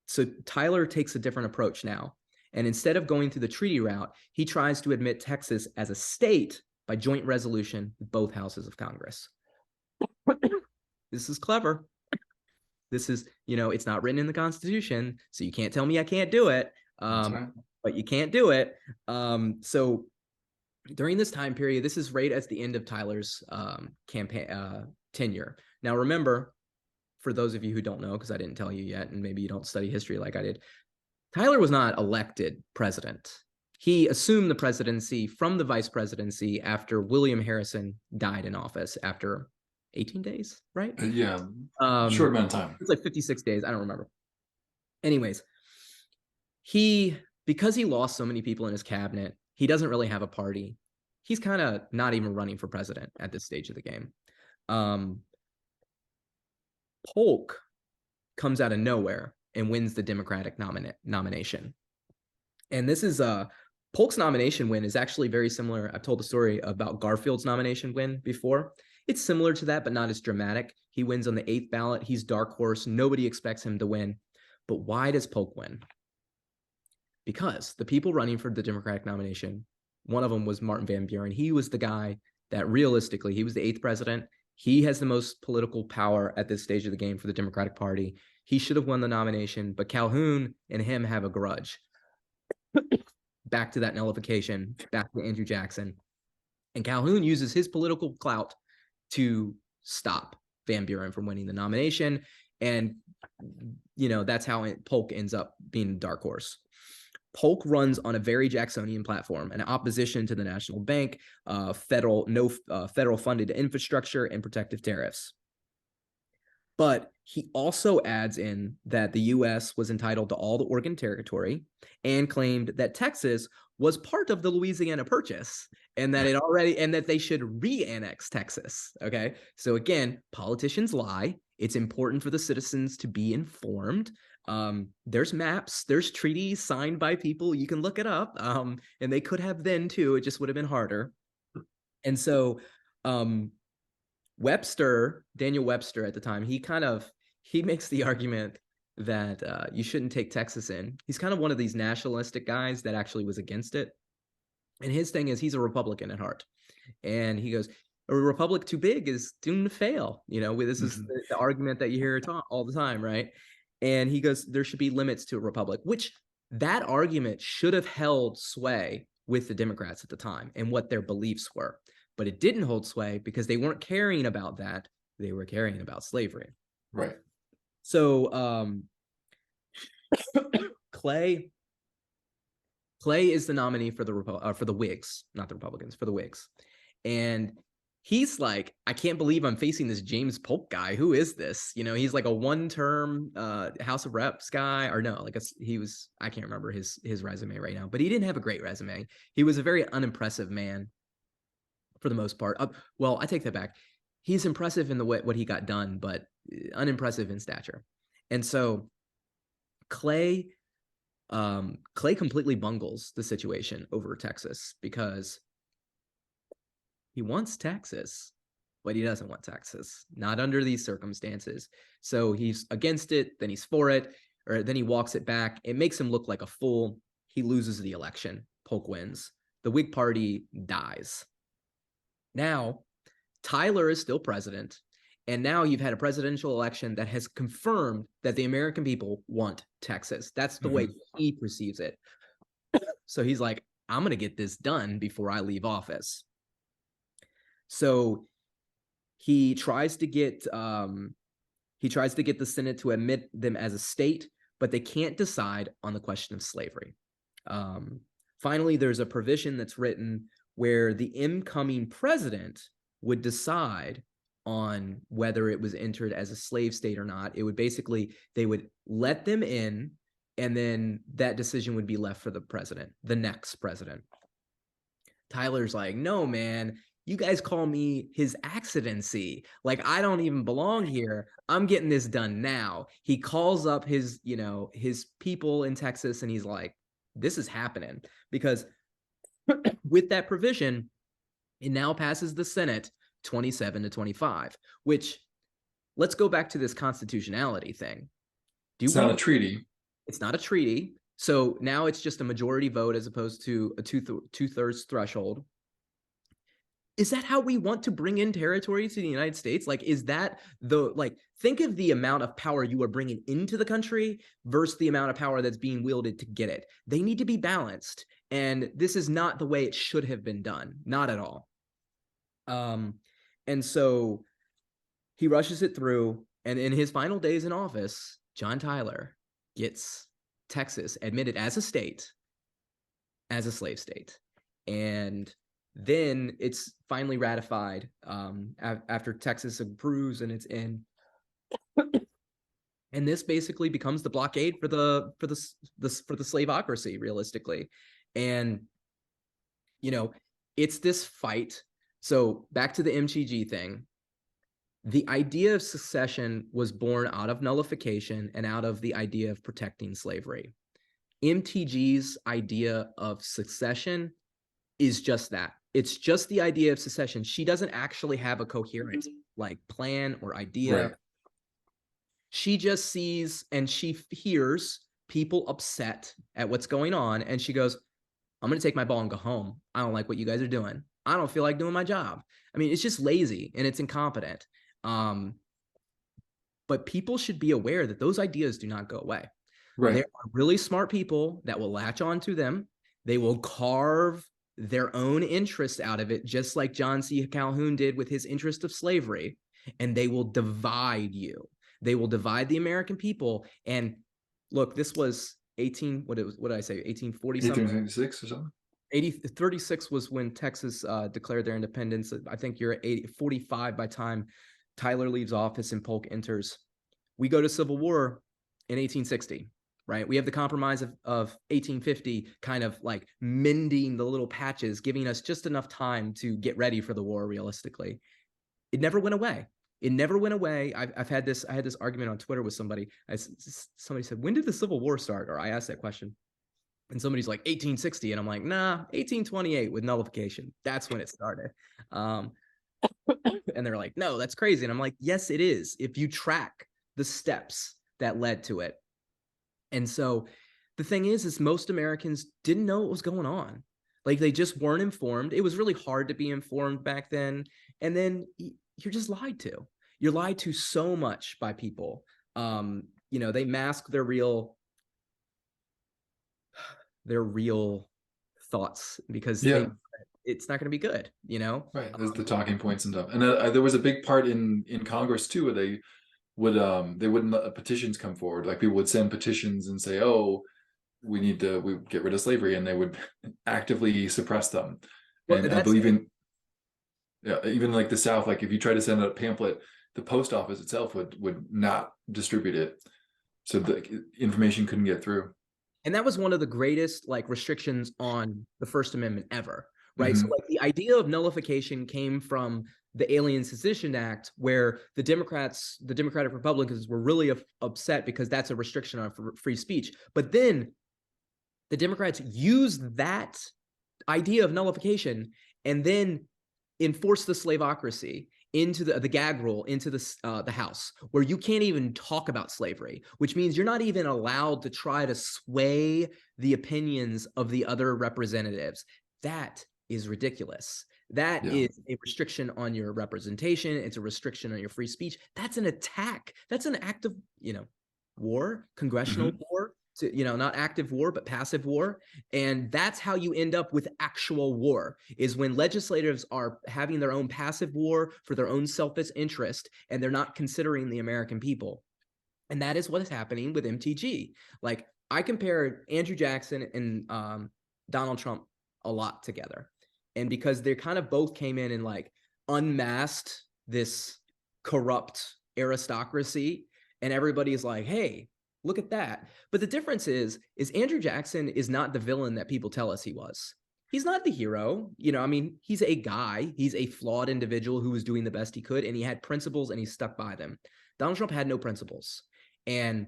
So Tyler takes a different approach now. And instead of going through the treaty route, he tries to admit Texas as a state by joint resolution with both houses of Congress. This is clever. This is, it's not written in the Constitution, so you can't tell me I can't do it. Right. But you can't do it. So during this time period, this is right at the end of Tyler's campaign tenure. Now, remember, for those of you who don't know, because I didn't tell you yet, and maybe you don't study history like I did, Tyler was not elected president. He assumed the presidency from the vice presidency after William Harrison died in office after 18 days, right? Yeah, short amount of time. It's like 56 days. I don't remember. Anyways, because he lost so many people in his cabinet, he doesn't really have a party. He's kind of not even running for president at this stage of the game. Polk comes out of nowhere and wins the Democratic nomination. And this is Polk's nomination win is actually very similar. I've told the story about Garfield's nomination win before. It's similar to that, but not as dramatic. He wins on the 8th ballot. He's dark horse. Nobody expects him to win. But why does Polk win? Because the people running for the Democratic nomination, one of them was Martin Van Buren. He was the guy that realistically, he was the 8th president. He has the most political power at this stage of the game for the Democratic Party. He should have won the nomination, but Calhoun and him have a grudge. Back to that nullification, back to Andrew Jackson. And Calhoun uses his political clout to stop Van Buren from winning the nomination. And, that's how Polk ends up being a dark horse. Polk runs on a very Jacksonian platform, an opposition to the national bank, federal funded infrastructure, and protective tariffs. But he also adds in that the U.S. was entitled to all the Oregon Territory and claimed that Texas was part of the Louisiana Purchase and that they should re-annex Texas. Okay, so again, politicians lie. It's important for the citizens to be informed. There's maps, there's treaties signed by people. You can look it up. And they could have then too. It just would have been harder. And so Daniel Webster at the time, he makes the argument that you shouldn't take Texas in. He's kind of one of these nationalistic guys that actually was against it. And his thing is he's a Republican at heart. And he goes, a republic too big is doomed to fail. This is the argument that you hear all the time, right? And he goes, there should be limits to a republic, which that argument should have held sway with the Democrats at the time and what their beliefs were. But it didn't hold sway because they weren't caring about that. They were caring about slavery. Right. So Clay is the nominee for the Whigs, not the Republicans, for the Whigs. And he's like, I can't believe I'm facing this James Polk guy. Who is this? He's like a one-term House of Reps guy, or no, I can't remember his resume right now, but he didn't have a great resume. He was a very unimpressive man for the most part. Well, I take that back. He's impressive in what he got done, but unimpressive in stature. And so Clay completely bungles the situation over Texas because he wants Texas, but he doesn't want Texas, not under these circumstances. So he's against it, then he's for it, or then he walks it back. It makes him look like a fool. He loses the election. Polk wins. The Whig Party dies. Now, Tyler is still president, and now you've had a presidential election that has confirmed that the American people want Texas. That's the way he perceives it. So he's like, I'm going to get this done before I leave office. So he tries to get the Senate to admit them as a state, but they can't decide on the question of slavery. Finally, there's a provision that's written where the incoming president would decide on whether it was entered as a slave state or not. It would basically, they would let them in, and then that decision would be left for the president, the next president. Tyler's like, no, man, you guys call me his accidency. Like, I don't even belong here. I'm getting this done now. He calls up his, his people in Texas, and he's like, this is happening. Because with that provision, it now passes the Senate 27-25, which, let's go back to this constitutionality thing. It's not a treaty. It's not a treaty. So now it's just a majority vote as opposed to a two-thirds threshold. Is that how we want to bring in territory to the United States? Like, is that think of the amount of power you are bringing into the country versus the amount of power that's being wielded to get it. They need to be balanced. And this is not the way it should have been done. Not at all. And so he rushes it through. And in his final days in office, John Tyler gets Texas admitted as a state, as a slave state. And then it's finally ratified after Texas approves, and it's in. And this basically becomes the blockade for the slaveocracy, realistically. And it's this fight. So back to the MTG thing. The idea of secession was born out of nullification and out of the idea of protecting slavery. MTG's idea of secession is just that. It's just the idea of secession. She doesn't actually have a coherent plan or idea. Right. She just sees and she hears people upset at what's going on, and she goes, I'm going to take my ball and go home. I don't like what you guys are doing. I don't feel like doing my job. I mean, it's just lazy and it's incompetent. But people should be aware that those ideas do not go away. Right. There are really smart people that will latch on to them. They will carve their own interest out of it, just like John C. Calhoun did with his interest of slavery, and they will divide you. They will divide the American people. And look, this was 18, what did I say, 1840 something? 1856 or something? 36 was when Texas declared their independence. I think you're at 45 by time Tyler leaves office and Polk enters. We go to Civil War in 1860. Right. We have the compromise of 1850 kind of like mending the little patches, giving us just enough time to get ready for the war. Realistically, it never went away. It never went away. I had this argument on Twitter with somebody. Somebody said, when did the Civil War start? Or I asked that question. And somebody's like 1860. And I'm like, nah, 1828 with nullification. That's when it started. And they're like, no, that's crazy. And I'm like, yes, it is. If you track the steps that led to it. And so the thing is most Americans didn't know what was going on. Like, they just weren't informed. It was really hard to be informed back then. And then you're just lied to. You're lied to so much by people. They mask their real thoughts because it's not going to be good, Right. There's the talking points and stuff. And there was a big part in Congress too, where they wouldn't let petitions come forward. Like, people would send petitions and say, oh, we get rid of slavery, and they would actively suppress them. Well, and I believe even like the South, like if you try to send out a pamphlet, the post office itself would not distribute it, so the information couldn't get through. And that was one of the greatest restrictions on the First Amendment ever, right? Mm-hmm. So the idea of nullification came from the Alien Secession Act, where the Democratic Republicans were really upset because that's a restriction on free speech. But then the Democrats used that idea of nullification and then enforced the slaveocracy into the gag rule into the House, where you can't even talk about slavery, which means you're not even allowed to try to sway the opinions of the other representatives. That is ridiculous. That is a restriction on your representation. It's a restriction on your free speech. That's an attack. That's an act of, war, congressional war, not active war, but passive war. And that's how you end up with actual war, is when legislators are having their own passive war for their own selfish interest, and they're not considering the American people. And that is what is happening with MTG. Like, I compare Andrew Jackson and Donald Trump a lot together. And because they kind of both came in and like unmasked this corrupt aristocracy, and everybody's like, hey, look at that. But the difference is Andrew Jackson is not the villain that people tell us he was. He's not the hero. I mean, he's a guy. He's a flawed individual who was doing the best he could, and he had principles and he stuck by them. Donald Trump had no principles. And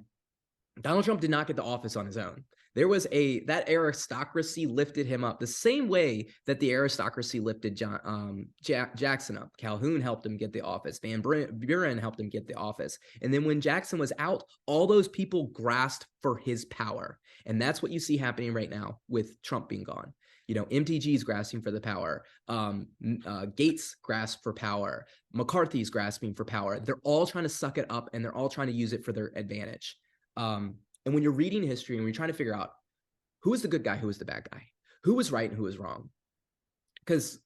Donald Trump did not get the office on his own. There was that aristocracy lifted him up the same way that the aristocracy lifted Jackson up. Calhoun helped him get the office. Van Buren helped him get the office. And then when Jackson was out, all those people grasped for his power. And that's what you see happening right now with Trump being gone. MTG's grasping for the power. Gates grasped for power. McCarthy's grasping for power. They're all trying to suck it up, and they're all trying to use it for their advantage. And when you're reading history and you're trying to figure out who is the good guy, who is the bad guy, who was right and who was wrong, because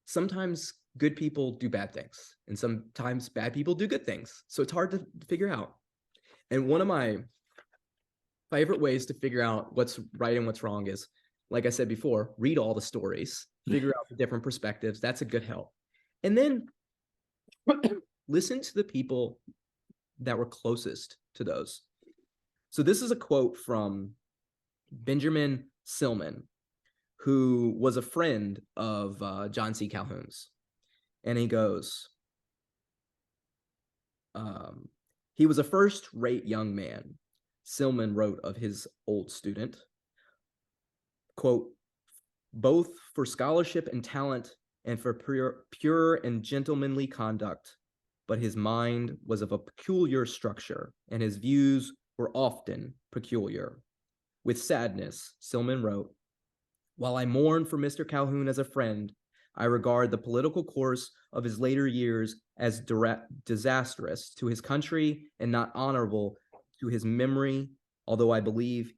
sometimes good people do bad things and sometimes bad people do good things. So it's hard to figure out. And one of my favorite ways to figure out what's right and what's wrong is, like I said before, read all the stories, figure out the different perspectives. That's a good help. And then listen to the people that were closest to those. So this is a quote from Benjamin Silman, who was a friend of John C. Calhoun's. And he goes, he was a first-rate young man, Silman wrote of his old student, quote, both for scholarship and talent and for pure and gentlemanly conduct, but his mind was of a peculiar structure, and his views were often peculiar. With sadness, Silman wrote, while I mourn for Mr. Calhoun as a friend, I regard the political course of his later years as disastrous to his country and not honorable to his memory, although I believe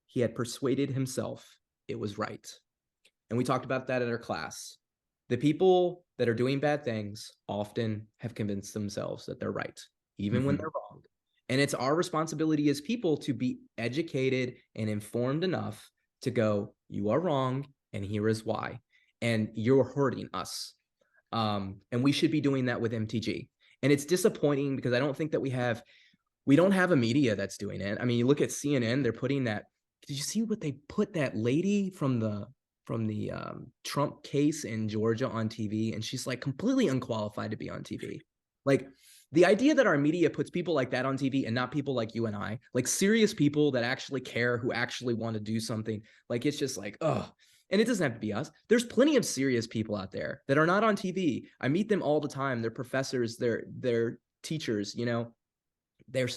he had persuaded himself it was right. And we talked about that in our class. The people that are doing bad things often have convinced themselves that they're right, even when they're wrong. And it's our responsibility as people to be educated and informed enough to go, you are wrong, and here is why. And you're hurting us. And we should be doing that with MTG. And it's disappointing because I don't think that we don't have a media that's doing it. I mean, you look at CNN, they're putting that. Did you see what they put that lady from the Trump case in Georgia on TV? And she's like completely unqualified to be on TV. Like, the idea that our media puts people like that on TV and not people like you and I, like serious people that actually care, who actually want to do something, like it's just like, oh, and it doesn't have to be us. There's plenty of serious people out there that are not on TV. I meet them all the time. They're professors, they're teachers, they're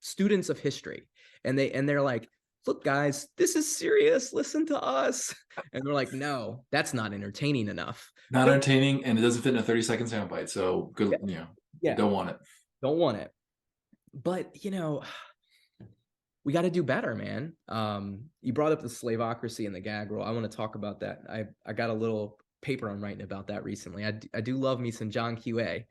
students of history. And they're like, look, guys, this is serious. Listen to us. And they're like, no, that's not entertaining enough. Not entertaining, and it doesn't fit in a 30-second soundbite. So good, yeah. Don't want it. Don't want it. But we got to do better, man. You brought up the slavocracy and the gag rule. I want to talk about that. I got a little paper I'm writing about that recently. I do love me some John QA.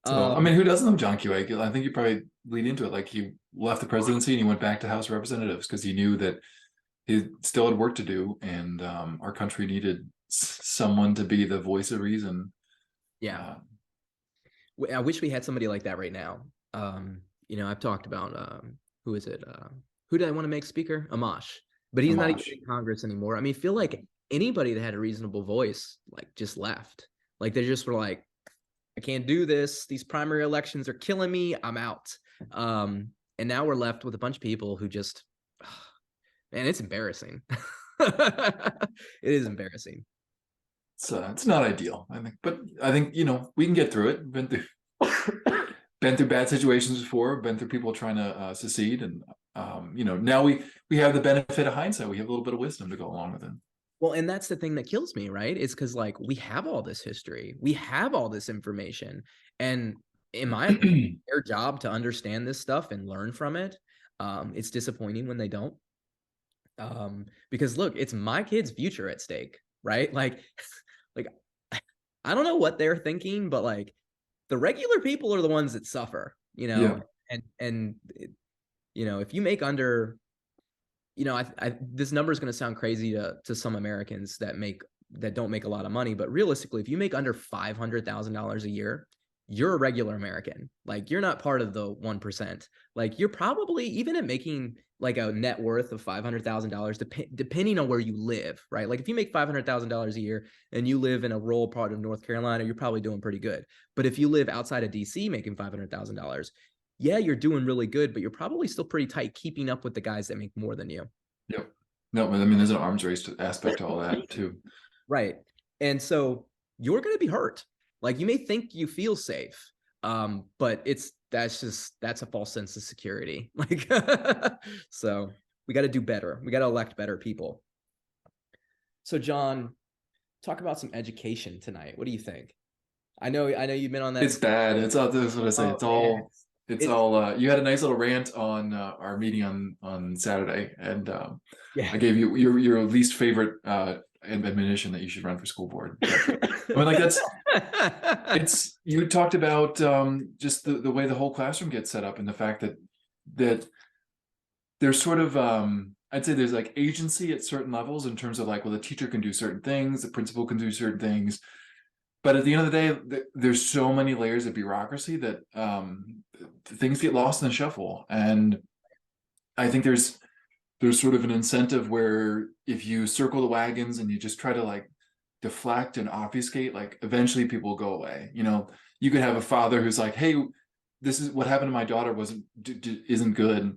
So, I mean, who doesn't love John QA? I think you probably lead into it. Like, he left the presidency and he went back to House of Representatives because he knew that he still had work to do, and our country needed someone to be the voice of reason. Yeah. I wish we had somebody like that right now. I've talked about who is it? Who did I want to make speaker? Amash. But he's not even in Congress anymore. I mean, I feel like anybody that had a reasonable voice, like, just left. Like, they just were like, I can't do this. These primary elections are killing me. I'm out. And now we're left with a bunch of people who just, man, it's embarrassing. It is embarrassing. It's not ideal, I think, but I think we can get through it. Been through bad situations before. Been through people trying to secede, and now we have the benefit of hindsight. We have a little bit of wisdom to go along with it. Well, and that's the thing that kills me, right? It's because, like, we have all this history, we have all this information, and in my opinion, their job to understand this stuff and learn from it. It's disappointing when they don't, because look, it's my kid's future at stake, right? Like I don't know what they're thinking, but like the regular people are the ones that suffer, Yeah. and if you make under this number is going to sound crazy to some Americans that don't make a lot of money, but realistically, if you make under $500,000 a year, you're a regular American. Like, you're not part of the 1%. Like, you're probably, even at making like a net worth of $500,000, depending on where you live, right? Like, if you make $500,000 a year and you live in a rural part of North Carolina, you're probably doing pretty good. But if you live outside of DC making $500,000, yeah, you're doing really good, but you're probably still pretty tight keeping up with the guys that make more than you. Yep. No, but I mean, there's an arms race aspect to all that too. Right. And so you're going to be hurt. Like, you may think you feel safe, but that's a false sense of security. Like, so we got to do better. We got to elect better people. So, John, talk about some education tonight. What do you think? I know you've been on that. It's bad. It's all, that's what I say. Oh, It's all, you had a nice little rant on our meeting on Saturday, and yeah. I gave you your least favorite admonition that you should run for school board. But, I mean, like, you talked about just the way the whole classroom gets set up, and the fact that there's sort of I'd say there's like agency at certain levels in terms of like, well, the teacher can do certain things, the principal can do certain things, but at the end of the day, there's so many layers of bureaucracy that things get lost in the shuffle. And I think there's sort of an incentive where if you circle the wagons and you just try to like deflect and obfuscate, like eventually people will go away. You could have a father who's like, hey, this is what happened to my daughter isn't good.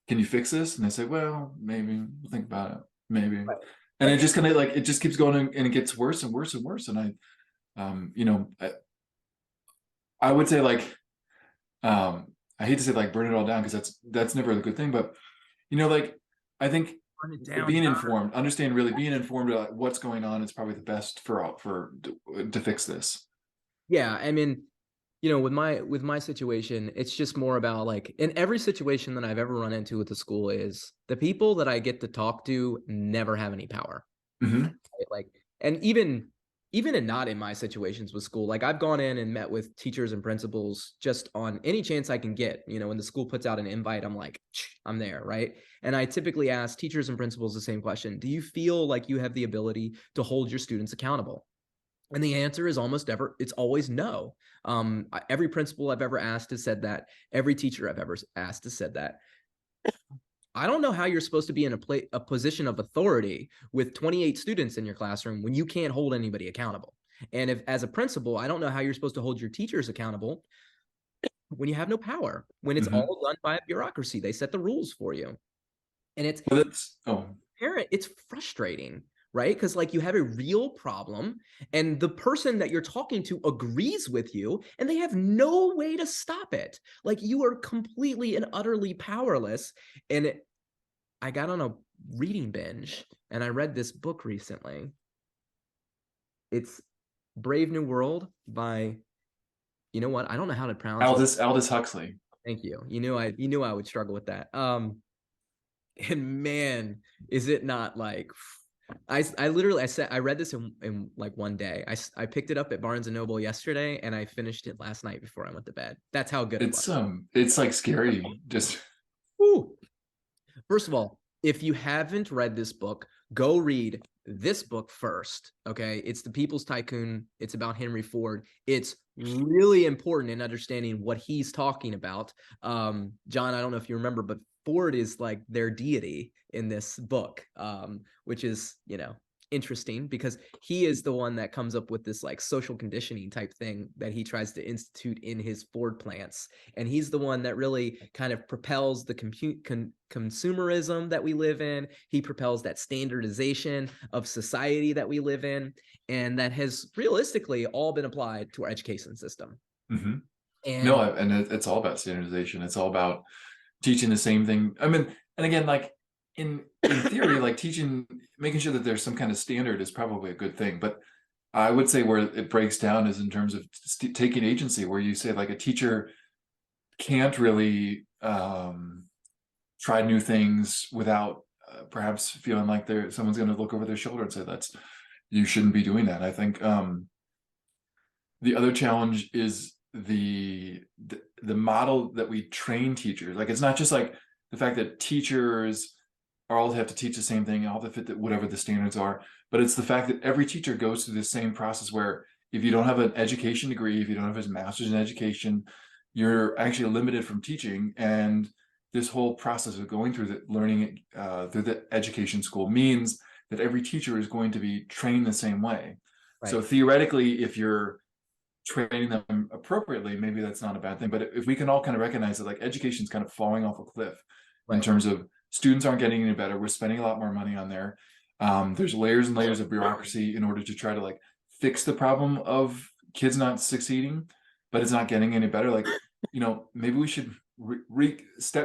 Can you fix this? And they say, well, maybe we'll think about it. Maybe. Right. And it just kind of like, it just keeps going and it gets worse and worse and worse. And I would say like, I hate to say like burn it all down, because that's never a good thing, but like, I think being informed, being informed about what's going on is probably the best to fix this. Yeah, I mean, with my situation, it's just more about like, in every situation that I've ever run into with the school, is the people that I get to talk to never have any power. Mm-hmm. Right? Like, and even in not in my situations with school, like, I've gone in and met with teachers and principals just on any chance I can get. When the school puts out an invite, I'm like, I'm there, right? And I typically ask teachers and principals the same question: do you feel like you have the ability to hold your students accountable? And the answer is it's always no. Every principal I've ever asked has said that. Every teacher I've ever asked has said that. I don't know how you're supposed to be in a position of authority with 28 students in your classroom when you can't hold anybody accountable. And if, as a principal, I don't know how you're supposed to hold your teachers accountable when you have no power, when it's all done by a bureaucracy. They set the rules for you. And it's frustrating, right? Because like, you have a real problem and the person that you're talking to agrees with you and they have no way to stop it. Like, you are completely and utterly powerless. And I got on a reading binge and I read this book recently. It's Brave New World by, I don't know how to pronounce Aldous Huxley. Thank you. You knew I would struggle with that. And man, is it not like, I read this in like one day. I picked it up at Barnes and Noble yesterday and I finished it last night before I went to bed. That's how good it was. It's like scary. Just Woo. First of all, if you haven't read this book, go read this book first. Okay. It's The People's Tycoon. It's about Henry Ford. It's really important in understanding what he's talking about. John, I don't know if you remember, but Ford is like their deity in this book, which is, interesting because he is the one that comes up with this like social conditioning type thing that he tries to institute in his Ford plants. And he's the one that really kind of propels the consumerism that we live in. He propels that standardization of society that we live in, and that has realistically all been applied to our education system. Mm-hmm. And it's all about standardization. It's all about teaching the same thing. I mean, and again, like in theory, like making sure that there's some kind of standard is probably a good thing. But I would say where it breaks down is in terms of taking agency, where you say like a teacher can't really try new things without perhaps feeling like someone's going to look over their shoulder and say, you shouldn't be doing that. I think the other challenge is the model that we train teachers. Like, it's not just like the fact that teachers all have to teach the same thing, all have to fit whatever the standards are. But it's the fact that every teacher goes through the same process where if you don't have an education degree, if you don't have a master's in education, you're actually limited from teaching. And this whole process of going through the learning through the education school means that every teacher is going to be trained the same way. So Right. theoretically, if you're training them appropriately, maybe that's not a bad thing. But if we can all kind of recognize that like education is kind of falling off a cliff in Right. terms of students aren't getting any better, we're spending a lot more money on there. There's layers and layers of bureaucracy in order to try to like fix the problem of kids not succeeding, but it's not getting any better. Like, maybe we should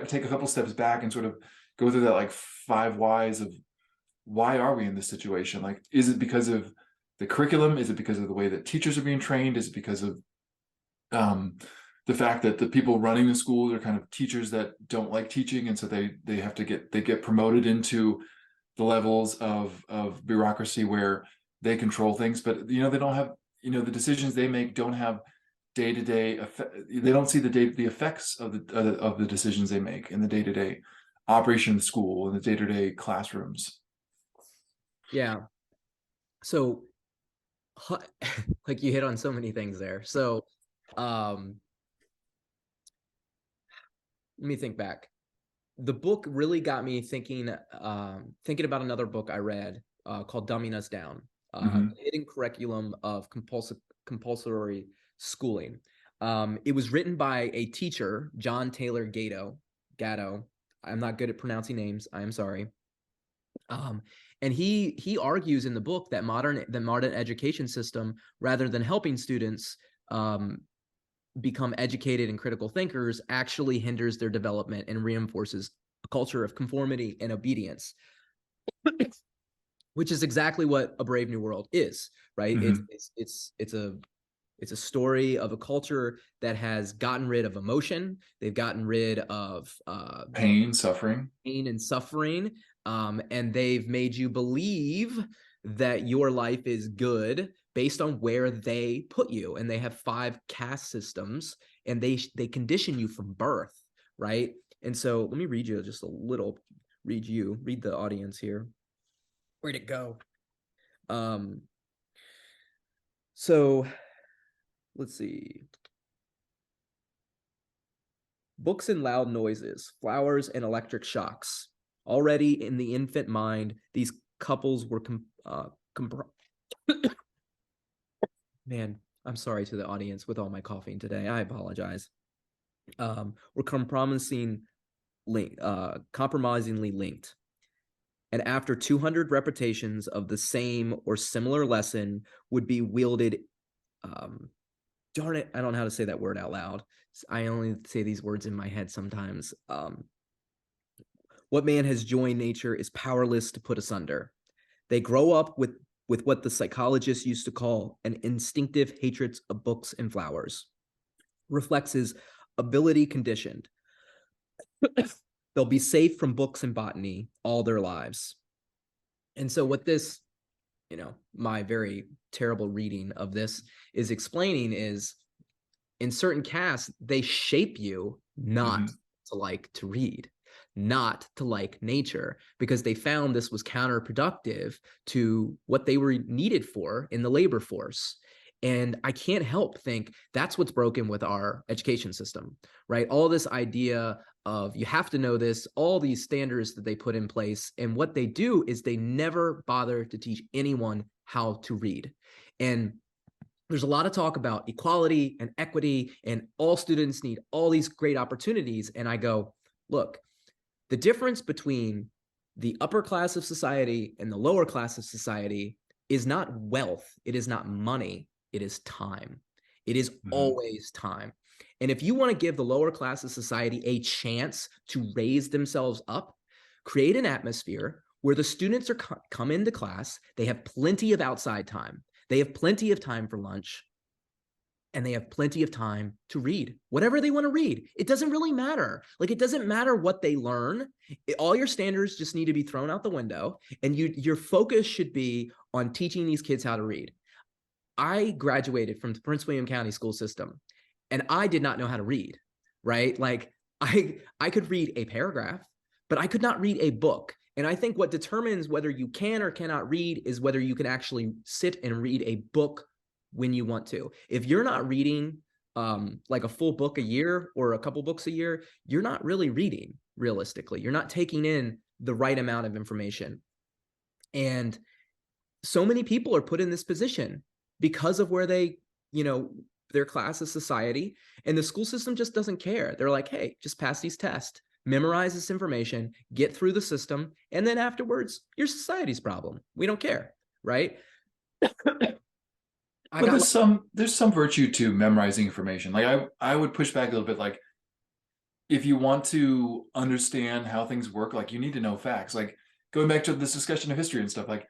take a couple steps back and sort of go through that like 5 whys of why are we in this situation? Like, is it because of the curriculum? Is it because of the way that teachers are being trained? Is it because of the fact that the people running the schools are kind of teachers that don't like teaching, and so they have to get promoted into the levels of bureaucracy where they control things, but they don't have, the decisions they make don't have day-to-day effect. They don't see the effects of the decisions they make in the day-to-day operation of the school and the day-to-day classrooms. Yeah. So like you hit on so many things there. So let me think back. The book really got me thinking about another book I read called Dumbing Us Down, Mm-hmm. the hidden curriculum of compulsory schooling. It was written by a teacher, John Taylor Gatto. I'm not good at pronouncing names. I am sorry. And he argues in the book that the modern education system, rather than helping students become educated and critical thinkers, actually hinders their development and reinforces a culture of conformity and obedience, which is exactly what A Brave New World is, right? Mm-hmm. It's a story of a culture that has gotten rid of emotion. They've gotten rid of Pain, suffering. pain and suffering, and they've made you believe that your life is good based on where they put you. And they have 5 caste systems, and they condition you from birth, right? And so let me read you just a little. Read the audience here. Where'd it go? Um, so let's see. Books and loud noises, flowers and electric shocks. Already in the infant mind, these couples were man, I'm sorry to the audience with all my coughing today. I apologize. Were compromisingly linked. And after 200 repetitions of the same or similar lesson would be wielded, darn it, I don't know how to say that word out loud. I only say these words in my head sometimes. What man has joined nature is powerless to put asunder. They grow up with what the psychologists used to call an instinctive hatred of books and flowers. Reflects his ability conditioned. They'll be safe from books and botany all their lives. And so what this, my very terrible reading of this is explaining is, in certain castes, they shape you not Mm-hmm. to like to read, not to like nature, because they found this was counterproductive to what they were needed for in the labor force. And I can't help think that's what's broken with our education system, right? All this idea of you have to know this, all these standards that they put in place. And what they do is they never bother to teach anyone how to read. And there's a lot of talk about equality and equity, and all students need all these great opportunities. And I go, look, the difference between the upper class of society and the lower class of society is not wealth. It is not money. It is time. It is Mm-hmm. always time. And if you want to give the lower class of society a chance to raise themselves up, create an atmosphere where the students come into class, they have plenty of outside time. They have plenty of time for lunch, and they have plenty of time to read whatever they want to read. It doesn't really matter. Like, it doesn't matter what they learn. All your standards just need to be thrown out the window, and your focus should be on teaching these kids how to read. I graduated from the Prince William County school system, and I did not know how to read, right? Like, I could read a paragraph, but I could not read a book. And I think what determines whether you can or cannot read is whether you can actually sit and read a book when you want to. If you're not reading like a full book a year or a couple books a year, you're not really reading realistically. You're not taking in the right amount of information. And so many people are put in this position because of where they, you know, their class is society, and the school system just doesn't care. They're like, hey, just pass these tests, memorize this information, get through the system, and then afterwards, your society's problem. We don't care, right? I But got there's some virtue to memorizing information. Like I would push back a little bit. Like if you want to understand how things work, like you need to know facts. Like going back to this discussion of history and stuff. Like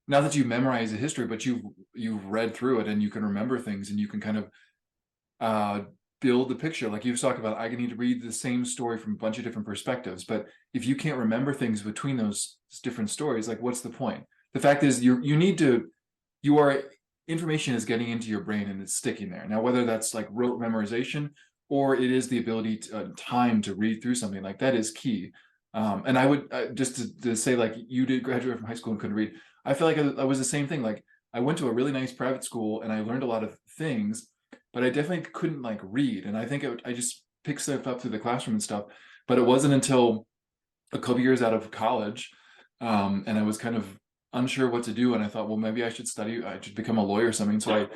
not that you memorize the history, but you've read through it and you can remember things and you can kind of build the picture. Like you've talked about, I need to read the same story from a bunch of different perspectives. But if you can't remember things between those different stories, like what's the point? The fact is, you need to, you are, information is getting into your brain and it's sticking there. Now, whether that's like rote memorization or it is the ability to time to read through something, like that is key. And I would just to say, like you did graduate from high school and couldn't read. I feel like I was the same thing. Like I went to a really nice private school and I learned a lot of things, but I definitely couldn't like read. And I think I just picked stuff up through the classroom and stuff. But it wasn't until a couple years out of college, and I was kind of unsure what to do. And I thought, well, maybe I should study. I should become a lawyer or something. So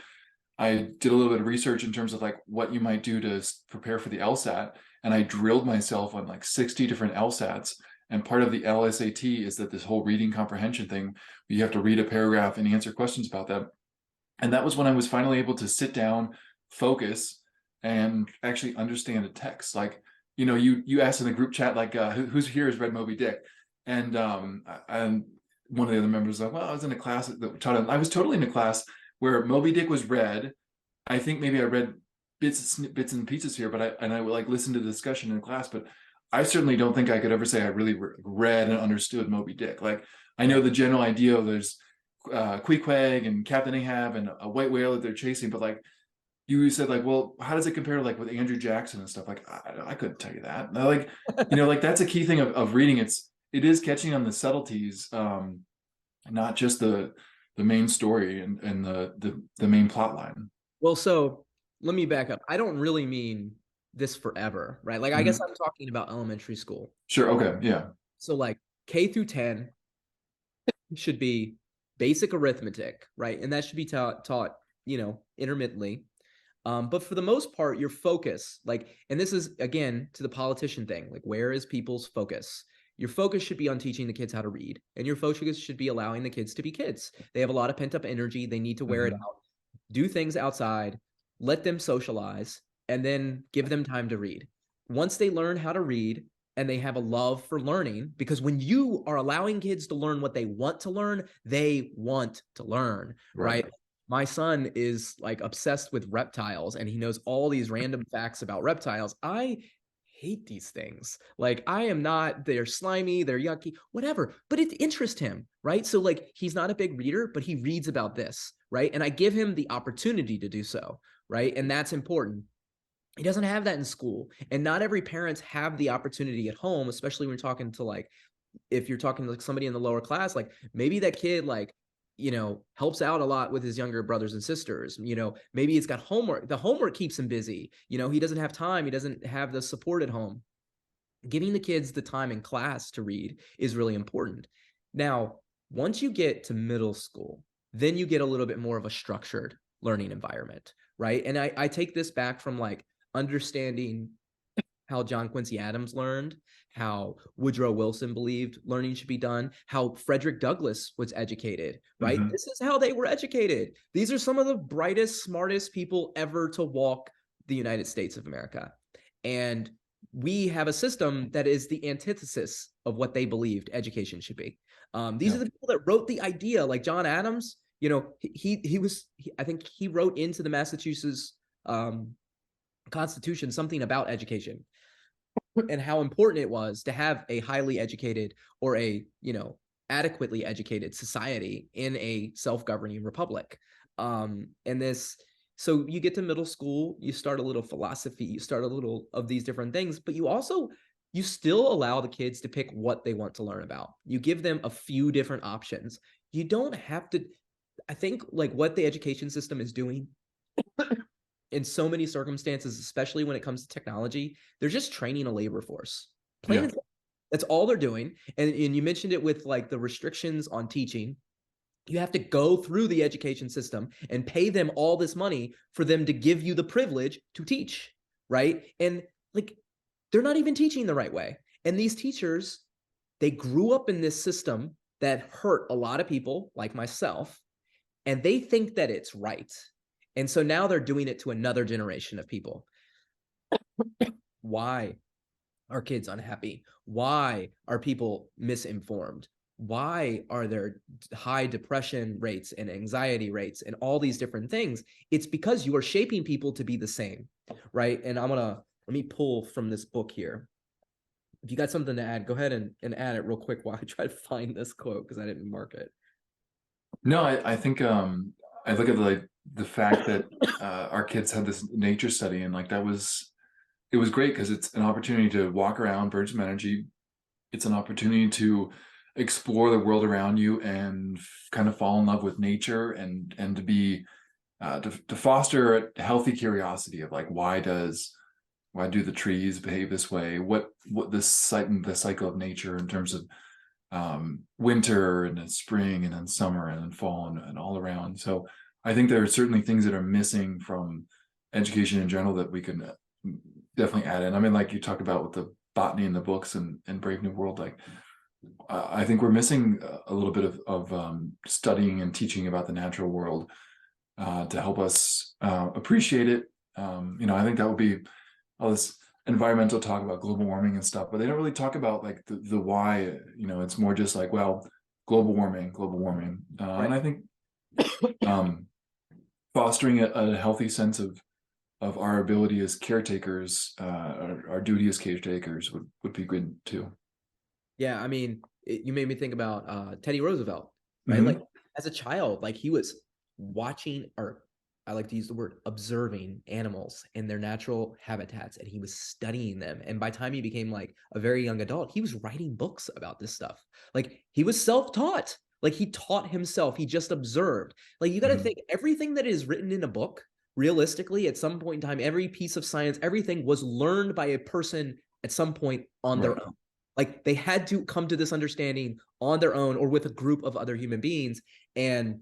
I did a little bit of research in terms of like what you might do to prepare for the LSAT, and I drilled myself on like 60 different LSATs. And part of the LSAT is that this whole reading comprehension thing, you have to read a paragraph and answer questions about that. And that was when I was finally able to sit down, focus, and actually understand a text. Like, you know, you asked in the group chat, like, who's here has read Moby Dick? And one of the other members was like, well, I was in a class that taught. I was totally in a class where Moby Dick was read. I think maybe I read bits and pieces here, but I would like listen to the discussion in class. But I certainly don't think I could ever say I really read and understood Moby Dick. Like I know the general idea of there's Queequeg and Captain Ahab and a white whale that they're chasing, but like you said, like, well, how does it compare to like with Andrew Jackson and stuff? Like I couldn't tell you that. Like, you know, like that's a key thing of reading. It is catching on the subtleties, not just the main story and the main plot line. well, so let me back up. I don't really mean this forever, right? Like, I guess Mhm. I'm talking about elementary school. Sure. Okay. Yeah. So, like, K through 10 should be basic arithmetic, right? And that should be taught, you know, intermittently. But for the most part, your focus, like, and this is again to the politician thing, like, where is people's focus? Your focus should be on teaching the kids how to read, and your focus should be allowing the kids to be kids. They have a lot of pent up energy. They need to wear it Mhm. out, do things outside, let them socialize, and then give them time to read. Once they learn how to read and they have a love for learning, because when you are allowing kids to learn what they want to learn, they want to learn, Right. right? My son is like obsessed with reptiles and he knows all these random facts about reptiles. I hate these things. Like, I am not, they're slimy, they're yucky, whatever, but it interests him, right? So, like, he's not a big reader, but he reads about this, right? And I give him the opportunity to do so, right? And that's important. He doesn't have that in school. And not every parents have the opportunity at home, especially when you're talking to like, if you're talking to like somebody in the lower class, like maybe that kid like, you know, helps out a lot with his younger brothers and sisters. You know, maybe he's got homework. The homework keeps him busy. You know, he doesn't have time. He doesn't have the support at home. Giving the kids the time in class to read is really important. Now, once you get to middle school, then you get a little bit more of a structured learning environment, right? And I take this back from like understanding how John Quincy Adams learned, how Woodrow Wilson believed learning should be done, how Frederick Douglass was educated, right? Mhm. This is how they were educated. These are some of the brightest, smartest people ever to walk the United States of America. And we have a system that is the antithesis of what they believed education should be. These Yeah. are the people that wrote the idea, like John Adams. You know, I think he wrote into the Massachusetts Constitution something about education and how important it was to have a highly educated or a, you know, adequately educated society in a self-governing republic. And this, so you get to middle school, you start a little philosophy, you start a little of these different things, but you also you still allow the kids to pick what they want to learn about. You give them a few different options. You don't have to. I think like what the education system is doing in so many circumstances, especially when it comes to technology, they're just training a labor force. Plain Yeah. and that's all they're doing. And you mentioned it with like the restrictions on teaching. You have to go through the education system and pay them all this money for them to give you the privilege to teach, right? And like they're not even teaching the right way. And these teachers, they grew up in this system that hurt a lot of people like myself, and they think that it's right. And so now they're doing it to another generation of people. Why are kids unhappy? Why are people misinformed? Why are there high depression rates and anxiety rates and all these different things? It's because you are shaping people to be the same, right? And let me pull from this book here. If you got something to add, go ahead and add it real quick while I try to find this quote because I didn't mark it. No, I think I look at like the fact that our kids had this nature study, and like that was, it was great because it's an opportunity to walk around, burn some energy. It's an opportunity to explore the world around you and kind of fall in love with nature, and to be to foster a healthy curiosity of like, why do the trees behave this way? What the cycle of nature in terms of winter and then spring and then summer and then fall and all around. So I think there are certainly things that are missing from education in general that we can definitely add in. I mean, like you talk about with the botany in the books and Brave New World, like I think we're missing a little bit of studying and teaching about the natural world to help us appreciate it. I think that would be all this environmental talk about global warming and stuff, but they don't really talk about like the why. It's more just like, well, global warming. Right. And I think fostering a healthy sense of our ability as caretakers, our duty as caretakers would be good too. Yeah, I mean, you made me think about Teddy Roosevelt, right? Like Mm-hmm. as a child, like he was watching, or I like to use the word observing animals in their natural habitats, and he was studying them. And by the time he became like a very young adult, he was writing books about this stuff. Like he was self-taught. Like he taught himself. He just observed. Like you got to Mm-hmm. think everything that is written in a book, realistically, at some point in time, every piece of science, everything was learned by a person at some point on Right. their own. Like they had to come to this understanding on their own or with a group of other human beings. And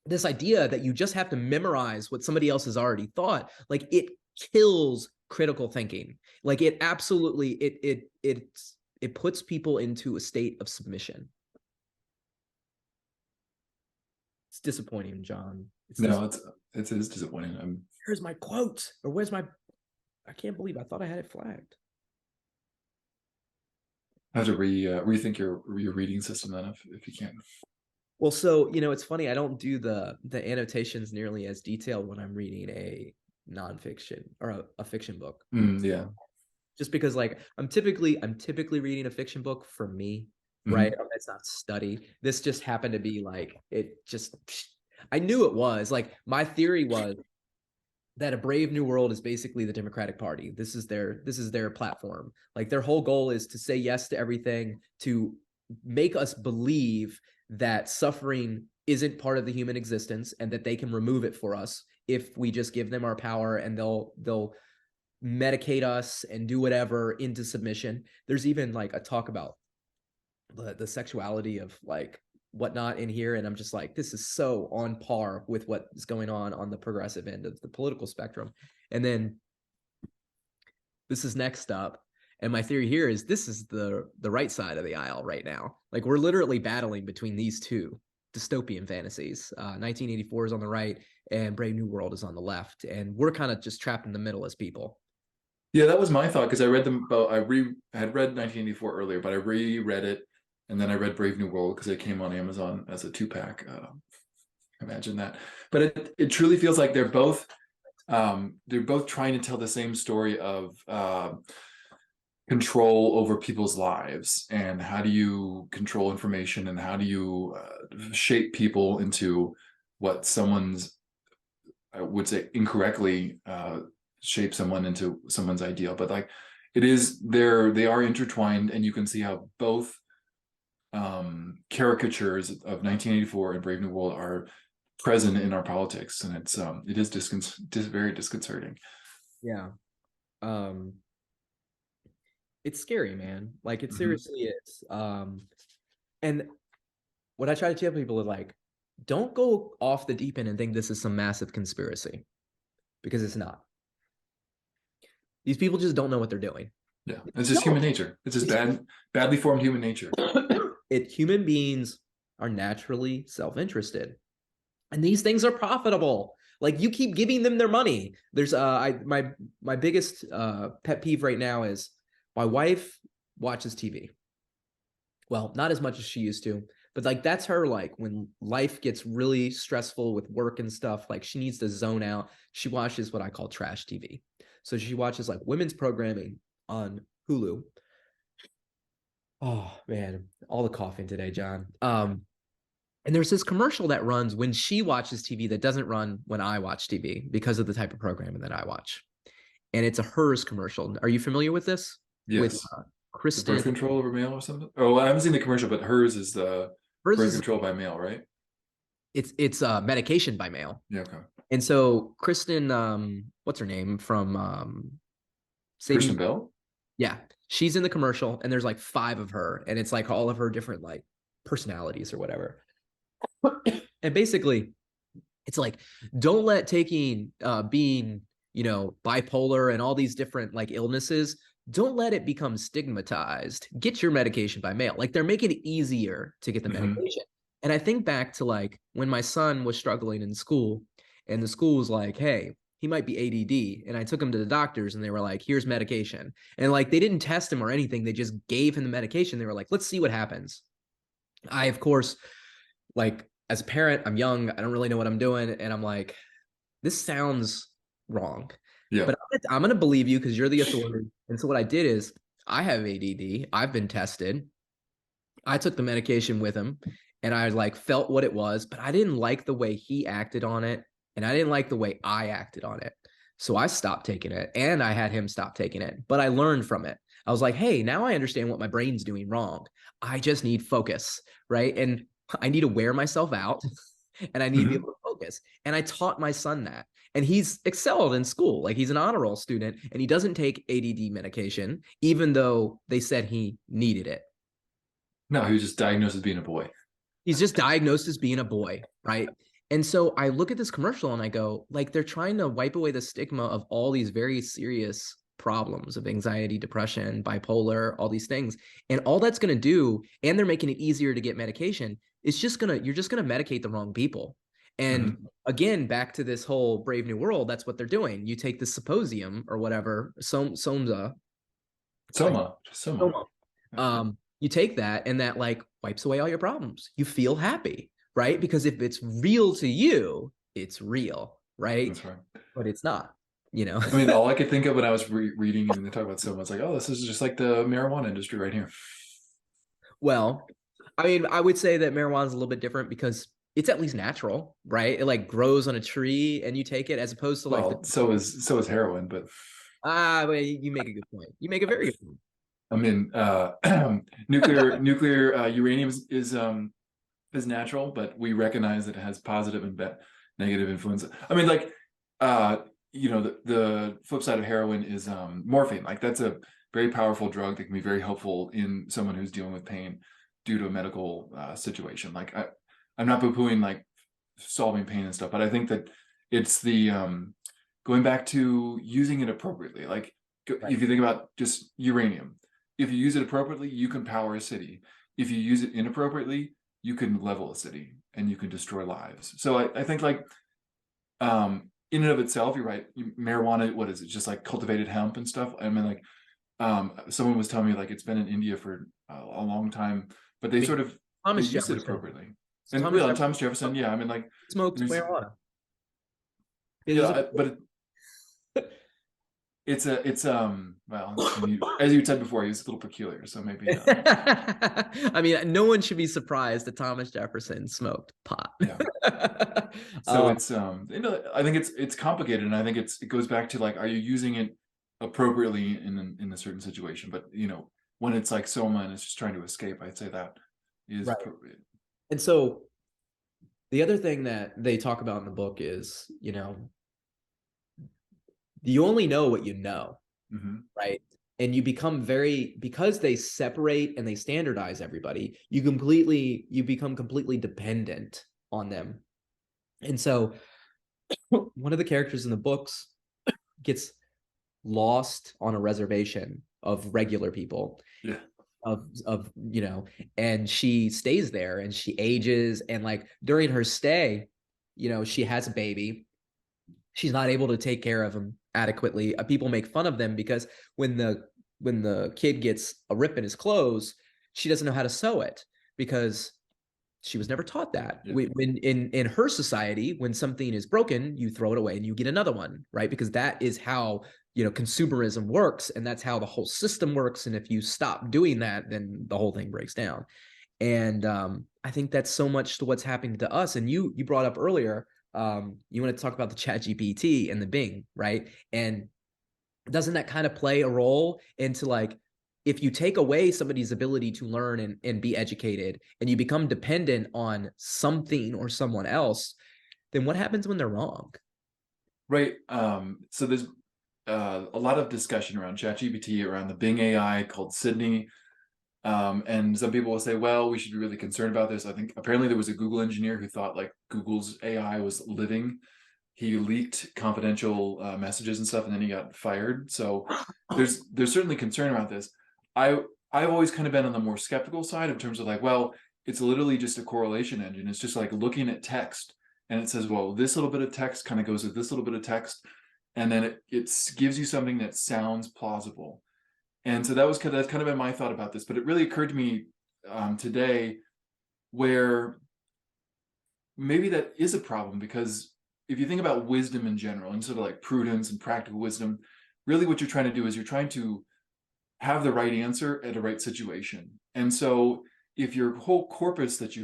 this idea that you just have to memorize what somebody else has already thought, like it kills critical thinking. Like it absolutely it puts people into a state of submission. It's disappointing, John. It's No, disappointing. it is disappointing. Here's my quote, or where's my? I can't believe I thought I had it flagged. I have to rethink your reading system then if you can. Well, so it's funny. I don't do the annotations nearly as detailed when I'm reading a nonfiction or a fiction book, Yeah. just because like I'm typically reading a fiction book for me, right? Mm-hmm. It's not study. This just happened to be like it just. I knew it was like my theory was that a brave new world is basically the Democratic Party. This is their platform. Like their whole goal is to say yes to everything, to make us believe that suffering isn't part of the human existence and that they can remove it for us if we just give them our power, and they'll medicate us and do whatever into submission. There's even like a talk about the sexuality of like whatnot in here, and I'm just like, this is so on par with what is going on the progressive end of the political spectrum. And then this is next up, and my theory here is this is the right side of the aisle right now. Like we're literally battling between these two dystopian fantasies. 1984 is on the right and Brave New World is on the left, and we're kind of just trapped in the middle as people. Yeah, that was my thought because I read them. I had read 1984 earlier, but I reread it, and then I read Brave New World because it came on Amazon as a 2-pack. Imagine that. But it truly feels like they're both trying to tell the same story of control over people's lives, and how do you control information, and how do you shape people into what someone's, I would say incorrectly, shape someone into someone's ideal. But like they are intertwined, and you can see how both caricatures of 1984 and Brave New World are present in our politics, and it is very disconcerting. Yeah. Um, it's scary, man. Like it Mhm. seriously is. And what I try to tell people is like, don't go off the deep end and think this is some massive conspiracy because it's not. These people just don't know what they're doing. Yeah, it's just No, human nature. It's just badly formed human nature. human beings are naturally self-interested. And these things are profitable. Like you keep giving them their money. There's my biggest pet peeve right now is my wife watches TV. Well, not as much as she used to, but like that's her like when life gets really stressful with work and stuff, like she needs to zone out. She watches what I call trash TV. So she watches like women's programming on Hulu. Oh man, all the coughing today, John. And there's this commercial that runs when she watches TV that doesn't run when I watch TV because of the type of programming that I watch. And it's a hers commercial. Are you familiar with this? With Yes. The Kristen. birth control over mail or something? Oh, I haven't seen the commercial, but hers is the Hers birth is control by mail, right? it's medication by mail. Yeah, okay. And so Kristen, what's her name from Kristen Saving? Bell? Yeah, she's in the commercial, and there's like 5 of her, and it's like all of her different like personalities or whatever. And basically, it's like don't let taking being bipolar and all these different like illnesses, don't let it become stigmatized. Get your medication by mail. Like they're making it easier to get the Mhm. medication. And I think back to like when my son was struggling in school, and the school was like, hey, he might be ADD, and I took him to the doctors, and they were like, here's medication. And like they didn't test him or anything, they just gave him the medication. They were like, let's see what happens. I, of course, like as a parent, I'm young, I don't really know what I'm doing, and I'm like, this sounds wrong, Yeah. but I'm going to believe you because you're the authority. And so what I did is I have ADD. I've been tested. I took the medication with him, and I like felt what it was, but I didn't like the way he acted on it, and I didn't like the way I acted on it. So I stopped taking it, and I had him stop taking it, but I learned from it. I was like, hey, now I understand what my brain's doing wrong. I just need focus, right? And I need to wear myself out and I need to be Mhm. able to focus. And I taught my son that. And he's excelled in school. Like he's an honor roll student and he doesn't take ADD medication, even though they said he needed it. No, he was just diagnosed as being a boy. He's just diagnosed as being a boy, right? And so I look at this commercial and I go, like, they're trying to wipe away the stigma of all these very serious problems of anxiety, depression, bipolar, all these things. And all that's going to do, and they're making it easier to get medication, it's just going to, you're just going to medicate the wrong people. And Mhm. again, back to this whole Brave New World, that's what they're doing. You take the symposium or whatever, Somza, Soma. Just Soma. Soma. Yeah. You take that and that like wipes away all your problems. You feel happy, right? Because if it's real to you, it's real, right? That's right. But it's not, you know. I mean, all I could think of when I was reading and they talk about Soma, it's like, oh, this is just like the marijuana industry right here. Well, I mean, I would say that marijuana is a little bit different because it's at least natural, right? It like grows on a tree and you take it as opposed to like the Well, so is heroin, but well, you make a good point. You make a very good point. I mean, nuclear uranium is natural, but we recognize that it has positive and negative influence. I mean, like, uh, the flip side of heroin is morphine. Like that's a very powerful drug that can be very helpful in someone who's dealing with pain due to a medical situation. Like I'm not poo-pooing like solving pain and stuff, but I think that it's the going back to using it appropriately. Like Right. if you think about just uranium, if you use it appropriately, you can power a city. If you use it inappropriately, you can level a city and you can destroy lives. So I think like in and of itself, you're right. Marijuana, what is it? Just like cultivated hemp and stuff. I mean, like someone was telling me like it's been in India for a long time, but they sort of they Thomas use it Jefferson. appropriately. And Thomas Jefferson Thomas Jefferson, yeah, I mean like smoked there's marijuana. It was yeah, but it's well, as you said before, he's a little peculiar, so maybe I mean, no one should be surprised that Thomas Jefferson smoked pot. yeah. So uh, it's I think it's complicated, and I think it goes back to like, are you using it appropriately in a certain situation. But when it's like Soma and it's just trying to escape, I'd say that is Right. appropriate. And so the other thing that they talk about in the book is, you only know what you know, Mm-hmm. right? And you become because they separate and they standardize everybody, you become completely dependent on them. And so one of the characters in the books gets lost on a reservation of regular people, Yeah. of and she stays there and she ages, and like during her stay, she has a baby. She's not able to take care of him adequately. People make fun of them because when the kid gets a rip in his clothes, she doesn't know how to sew it because she was never taught that. Yeah. When in her society, when something is broken, you throw it away and you get another one, right? Because that is how consumerism works, and that's how the whole system works. And if you stop doing that, then the whole thing breaks down. And I think that's so much to what's happening to us. And you brought up earlier, you want to talk about the Chat GPT and the Bing, right? And doesn't that kind of play a role into like, if you take away somebody's ability to learn and be educated, and you become dependent on something or someone else, then what happens when they're wrong? Right. So there's a lot of discussion around ChatGPT, around the Bing AI called Sydney. And some people will say, well, we should be really concerned about this. I think apparently there was a Google engineer who thought like Google's AI was living. He leaked confidential messages and stuff, and then he got fired. So there's certainly concern about this. I I've always kind of been on the more skeptical side in terms of like, well, it's literally just a correlation engine. It's just like looking at text, and it says, well, this little bit of text kind of goes with this little bit of text, and then it gives you something that sounds plausible. And so that's kind of been my thought about this. But it really occurred to me today where maybe that is a problem, because if you think about wisdom in general and sort of like prudence and practical wisdom, really what you're trying to do is you're trying to have the right answer at a right situation. And so if your whole corpus that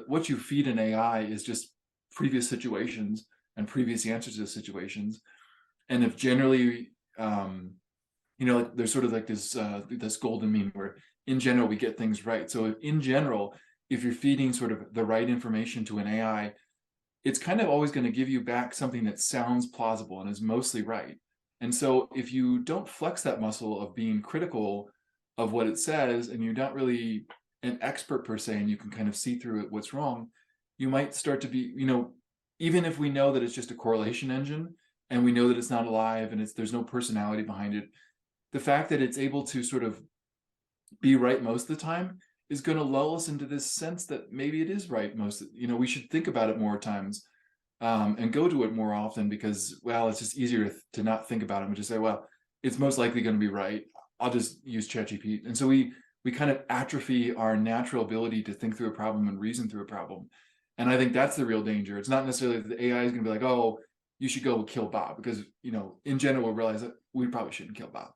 what you feed an AI is just previous situations and previous answers to situations, and if generally like there's sort of like this golden mean where in general we get things right. So in general, if you're feeding sort of the right information to an AI, it's kind of always going to give you back something that sounds plausible and is mostly right. And so if you don't flex that muscle of being critical of what it says, and you're not really an expert per se, and you can kind of see through it what's wrong, you might start to be, even if we know that it's just a correlation engine and we know that it's not alive and there's no personality behind it, the fact that it's able to sort of be right most of the time is going to lull us into this sense that maybe it is right we should think about it more times, and go to it more often, because, well, it's just easier to not think about it and just say, well, it's most likely going to be right, I'll just use ChatGPT. And so we kind of atrophy our natural ability to think through a problem and reason through a problem. And I think that's the real danger. It's not necessarily that the AI is going to be like, oh, you should go kill Bob, because in general we'll realize that we probably shouldn't kill Bob.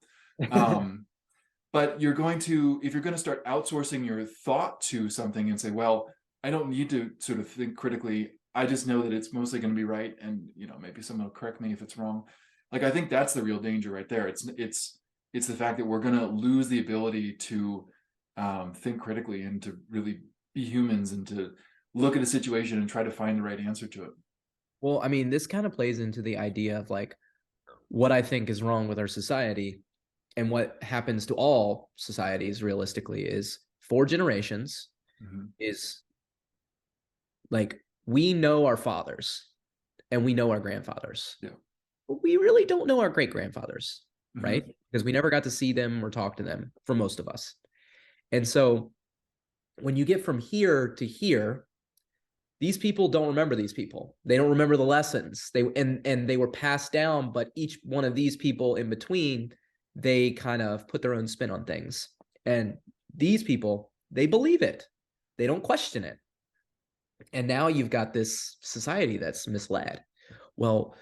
But if you're going to start outsourcing your thought to something and say, well, I don't need to sort of think critically, I just know that it's mostly going to be right, and maybe someone will correct me if it's wrong. Like, I think that's the real danger right there. It's the fact that we're going to lose the ability to think critically and to really be humans and to look at a situation and try to find the right answer to it. Well, I mean, this kind of plays into the idea of like what I think is wrong with our society, and what happens to all societies realistically is 4 generations Mm-hmm. is like, we know our fathers and we know our grandfathers, Yeah. but we really don't know our great grandfathers, Mm-hmm. right? Because we never got to see them or talk to them, for most of us. And so when you get from here to here, these people don't remember these people. They don't remember the lessons. And they were passed down, but each one of these people in between, they kind of put their own spin on things. And these people, they believe it. They don't question it. And now you've got this society that's misled. Well,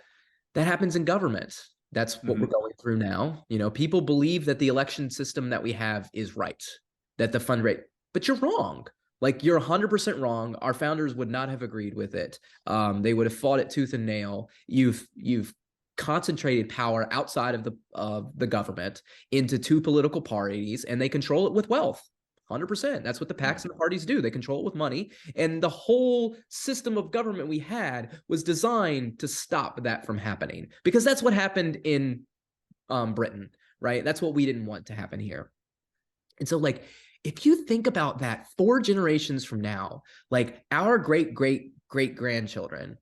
that happens in government. That's what we're Mm-hmm. going through now. People believe that the election system that we have is right, that the fund rate, but you're wrong. Like, you're 100% wrong. Our founders would not have agreed with it. They would have fought it tooth and nail. You've concentrated power outside of the government into two political parties, and they control it with wealth. 100%. That's what the PACs and the parties do. They control it with money. And the whole system of government we had was designed to stop that from happening, because that's what happened in Britain, right? That's what we didn't want to happen here. And so, like, if you think about that 4 generations from now, like our great, great, great grandchildren,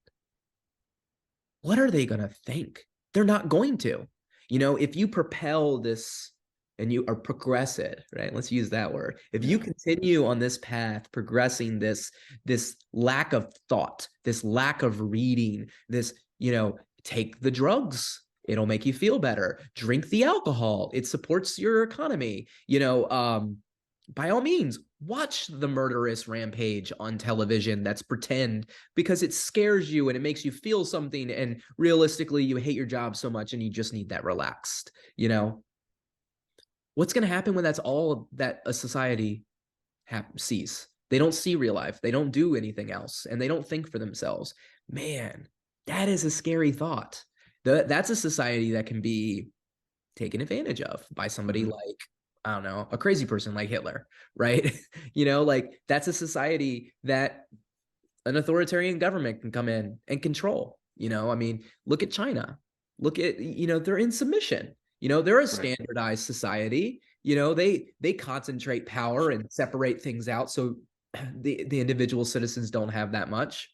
what are they going to think? They're not going to. You know, if you propel this and you or progress it, right? Let's use that word. If you continue on this path, progressing this lack of thought, this lack of reading, this, you know, take the drugs, it'll make you feel better. Drink the alcohol, it supports your economy. You know, by all means, watch the murderous rampage on television that's pretend, because it scares you and it makes you feel something. And realistically, you hate your job so much and you just need that relaxed, you know? What's going to happen when that's all that a society sees? They don't see real life. They don't do anything else, and they don't think for themselves. Man, that is a scary thought. That's a society that can be taken advantage of by somebody like, I don't know, a crazy person like Hitler, right? You know, like that's a society that an authoritarian government can come in and control. You know, I mean, look at China. Look at, you know, they're in submission. You know, they're a standardized society. You know, they concentrate power and separate things out so the individual citizens don't have that much.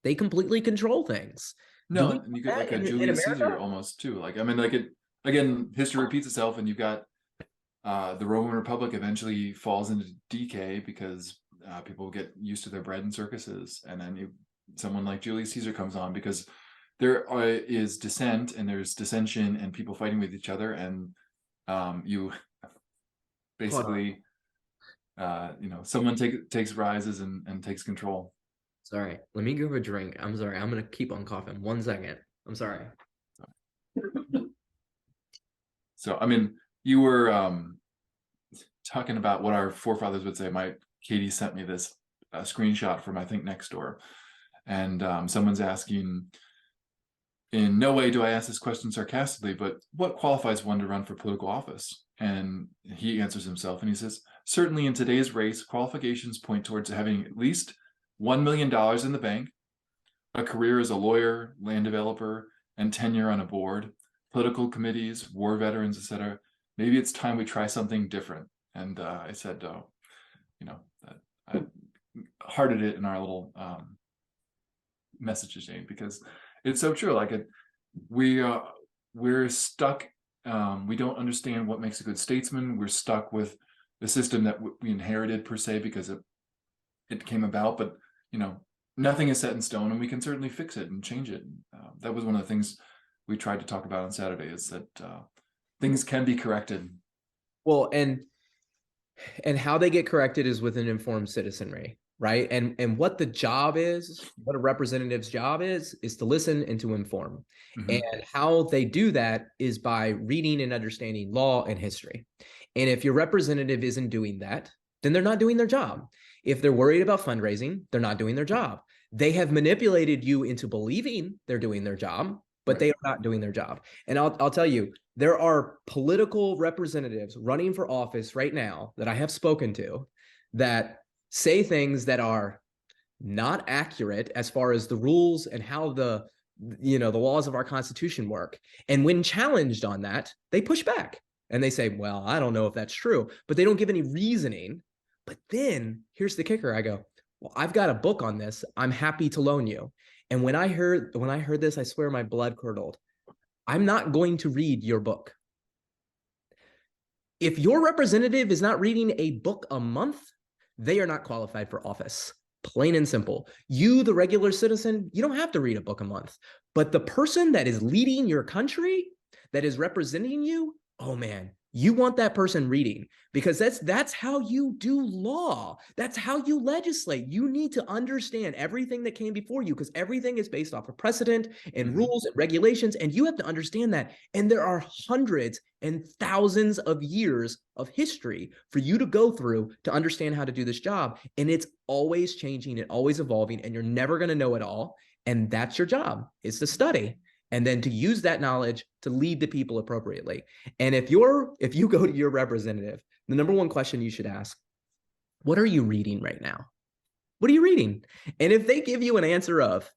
They completely control things. No, and you get like a Julius Caesar almost too. Like, I mean, like it again, history repeats itself, and you've got the Roman Republic eventually falls into decay because people get used to their bread and circuses, and then someone like Julius Caesar comes on because there is dissent and there's dissension and people fighting with each other, and you basically you know, someone takes rises and takes control. Sorry, let me give a drink. I'm sorry, I'm gonna keep on coughing. 1 second. I'm sorry. So, I mean, you were talking about what our forefathers would say. Katie sent me this screenshot from, I think, Nextdoor, and someone's asking, in no way do I ask this question sarcastically, but what qualifies one to run for political office? And he answers himself and he says, certainly in today's race, qualifications point towards having at least $1 million in the bank, a career as a lawyer, land developer, and tenure on a board, political committees, war veterans, etc. Maybe it's time we try something different. And I said, you know, I hearted it in our little message exchange, because it's so true. Like we're stuck. We don't understand what makes a good statesman. We're stuck with the system that we inherited per se because it came about. But you know, nothing is set in stone, and we can certainly fix it and change it. That was one of the things we tried to talk about on Saturday, is that things can be corrected. Well, and how they get corrected is with an informed citizenry, right? And what the job is, what a representative's job is to listen and to inform. And how they do that is by reading and understanding law and history. And if your representative isn't doing that, then they're not doing their job. If they're worried about fundraising, they're not doing their job. They have manipulated you into believing they're doing their job, but they are not doing their job. And I'll tell you, there are political representatives running for office right now that I have spoken to that say things that are not accurate as far as the rules and how the laws of our Constitution work. And when challenged on that, they push back and they say, well, I don't know if that's true, but they don't give any reasoning. But then here's the kicker. I go, well, I've got a book on this. I'm happy to loan you. And when I heard this, I swear my blood curdled. I'm not going to read your book. If your representative is not reading a book a month, they are not qualified for office. Plain and simple. You, the regular citizen, you don't have to read a book a month. But the person that is leading your country, that is representing you, oh man, you want that person reading, because that's how you do law. That's how you legislate. You need to understand everything that came before you, because everything is based off of precedent and rules and regulations, and you have to understand that. And there are hundreds and thousands of years of history for you to go through to understand how to do this job. And it's always changing and always evolving, and you're never going to know it all. And that's your job, is to study. and then to use that knowledge to lead the people appropriately. And if you go to your representative, the number one question you should ask, what are you reading right now? What are you reading? And if they give you an answer of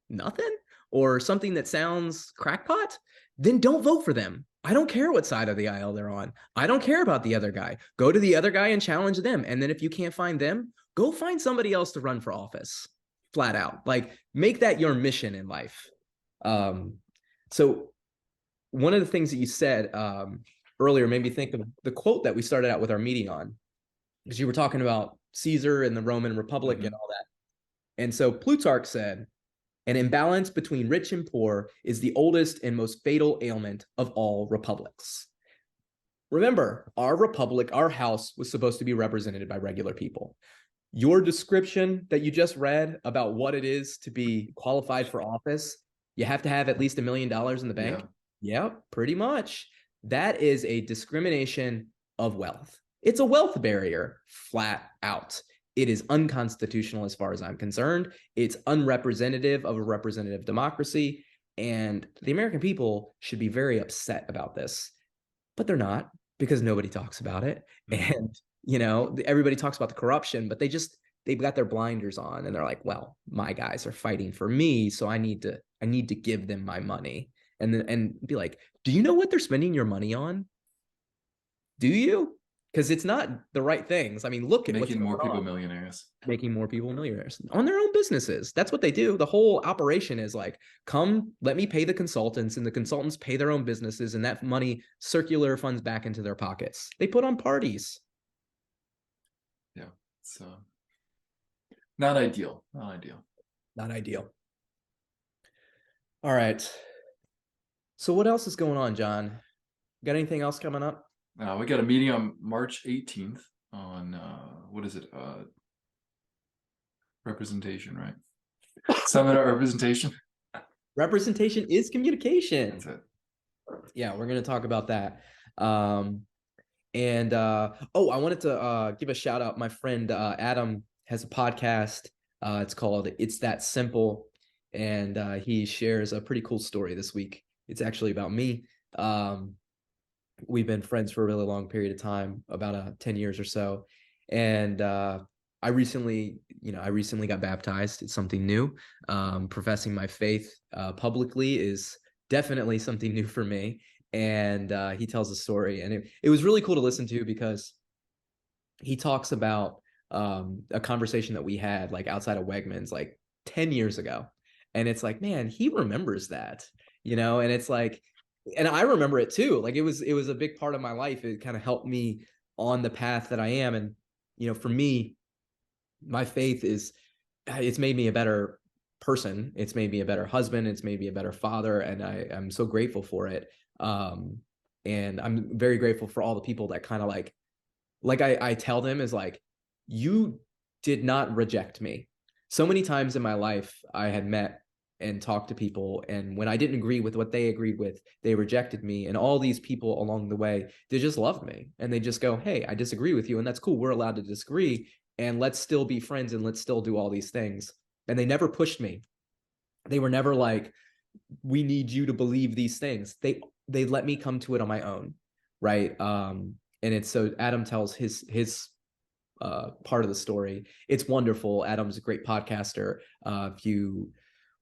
nothing or something that sounds crackpot, then don't vote for them. I don't care what side of the aisle they're on. I don't care about the other guy. Go to the other guy and challenge them. And then if you can't find them, go find somebody else to run for office. Flat out. Like, make that your mission in life. So one of the things that you said earlier made me think of the quote that we started out with our meeting on, because you were talking about Caesar and the Roman Republic and all that. And so Plutarch said, an imbalance between rich and poor is the oldest and most fatal ailment of all republics. Remember, our republic, our house, was supposed to be represented by regular people. Your description that you just read about what it is to be qualified for office, you have to have at least $1 million in the bank. Yeah, pretty much. That is a discrimination of wealth. It's a wealth barrier, flat out. It is unconstitutional as far as I'm concerned. It's unrepresentative of a representative democracy. And the American people should be very upset about this. But they're not, because nobody talks about it. And, everybody talks about the corruption, but they've got their blinders on and they're like, well, my guys are fighting for me, so I need to give them my money. And be like, do you know what they're spending your money on? Do you? Because it's not the right things. I mean, look at making more people millionaires. Making more people millionaires on their own businesses. That's what they do. The whole operation is like, come, let me pay the consultants, and the consultants pay their own businesses, and that money circular funds back into their pockets. They put on parties. Yeah, it's not ideal. Not ideal. Not ideal. All right. So what else is going on, John? Got anything else coming up? We got a meeting on March 18th on what is it? Representation, right? Seminar representation. Representation is communication. That's it. Yeah, we're going to talk about that. I wanted to give a shout out. My friend Adam has a podcast. It's called It's That Simple. And he shares a pretty cool story this week. It's actually about me. We've been friends for a really long period of time, about 10 years or so. And I recently got baptized. It's something new. Professing my faith publicly is definitely something new for me. And he tells a story, and it was really cool to listen to, because he talks about a conversation that we had like outside of Wegmans like 10 years ago. And it's like, man, he remembers that, and it's like, and I remember it too. Like it was a big part of my life. It kind of helped me on the path that I am. And, for me, my faith it's made me a better person. It's made me a better husband. It's made me a better father. And I'm so grateful for it. And I'm very grateful for all the people that kind of like I tell them is like, you did not reject me. So many times in my life, I had met and talked to people, and when I didn't agree with what they agreed with, they rejected me. And all these people along the way, they just loved me, and they just go, hey, I disagree with you, and that's cool. We're allowed to disagree, and let's still be friends, and let's still do all these things. And they never pushed me. They were never like, we need you to believe these things. They let me come to it on my own, right? And it's so Adam tells his part of the story. It's wonderful. Adam's a great podcaster. If you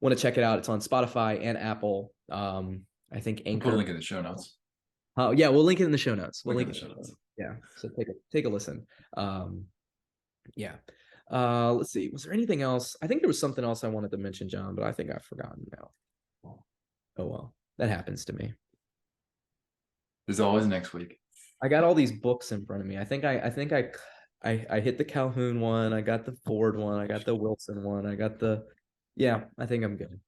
want to check it out, it's on Spotify and Apple. I think Anchor. We'll put a link in the show notes. Yeah, we'll link it in the show notes. We'll link it in the show notes. Yeah, so take a listen. Yeah. Let's see. Was there anything else? I think there was something else I wanted to mention, John, but I think I've forgotten now. Oh well, that happens to me. There's always next week. I got all these books in front of me. I think I hit the Calhoun one. I got the Ford one. I got the Wilson one. I got the. Yeah, I think I'm good.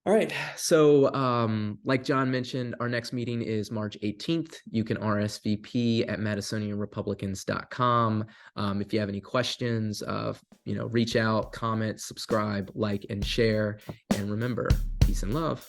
All right. So like John mentioned, our next meeting is March 18th. You can RSVP at madisonianrepublicans.com. If you have any questions, reach out, comment, subscribe, like, and share. And remember, peace and love.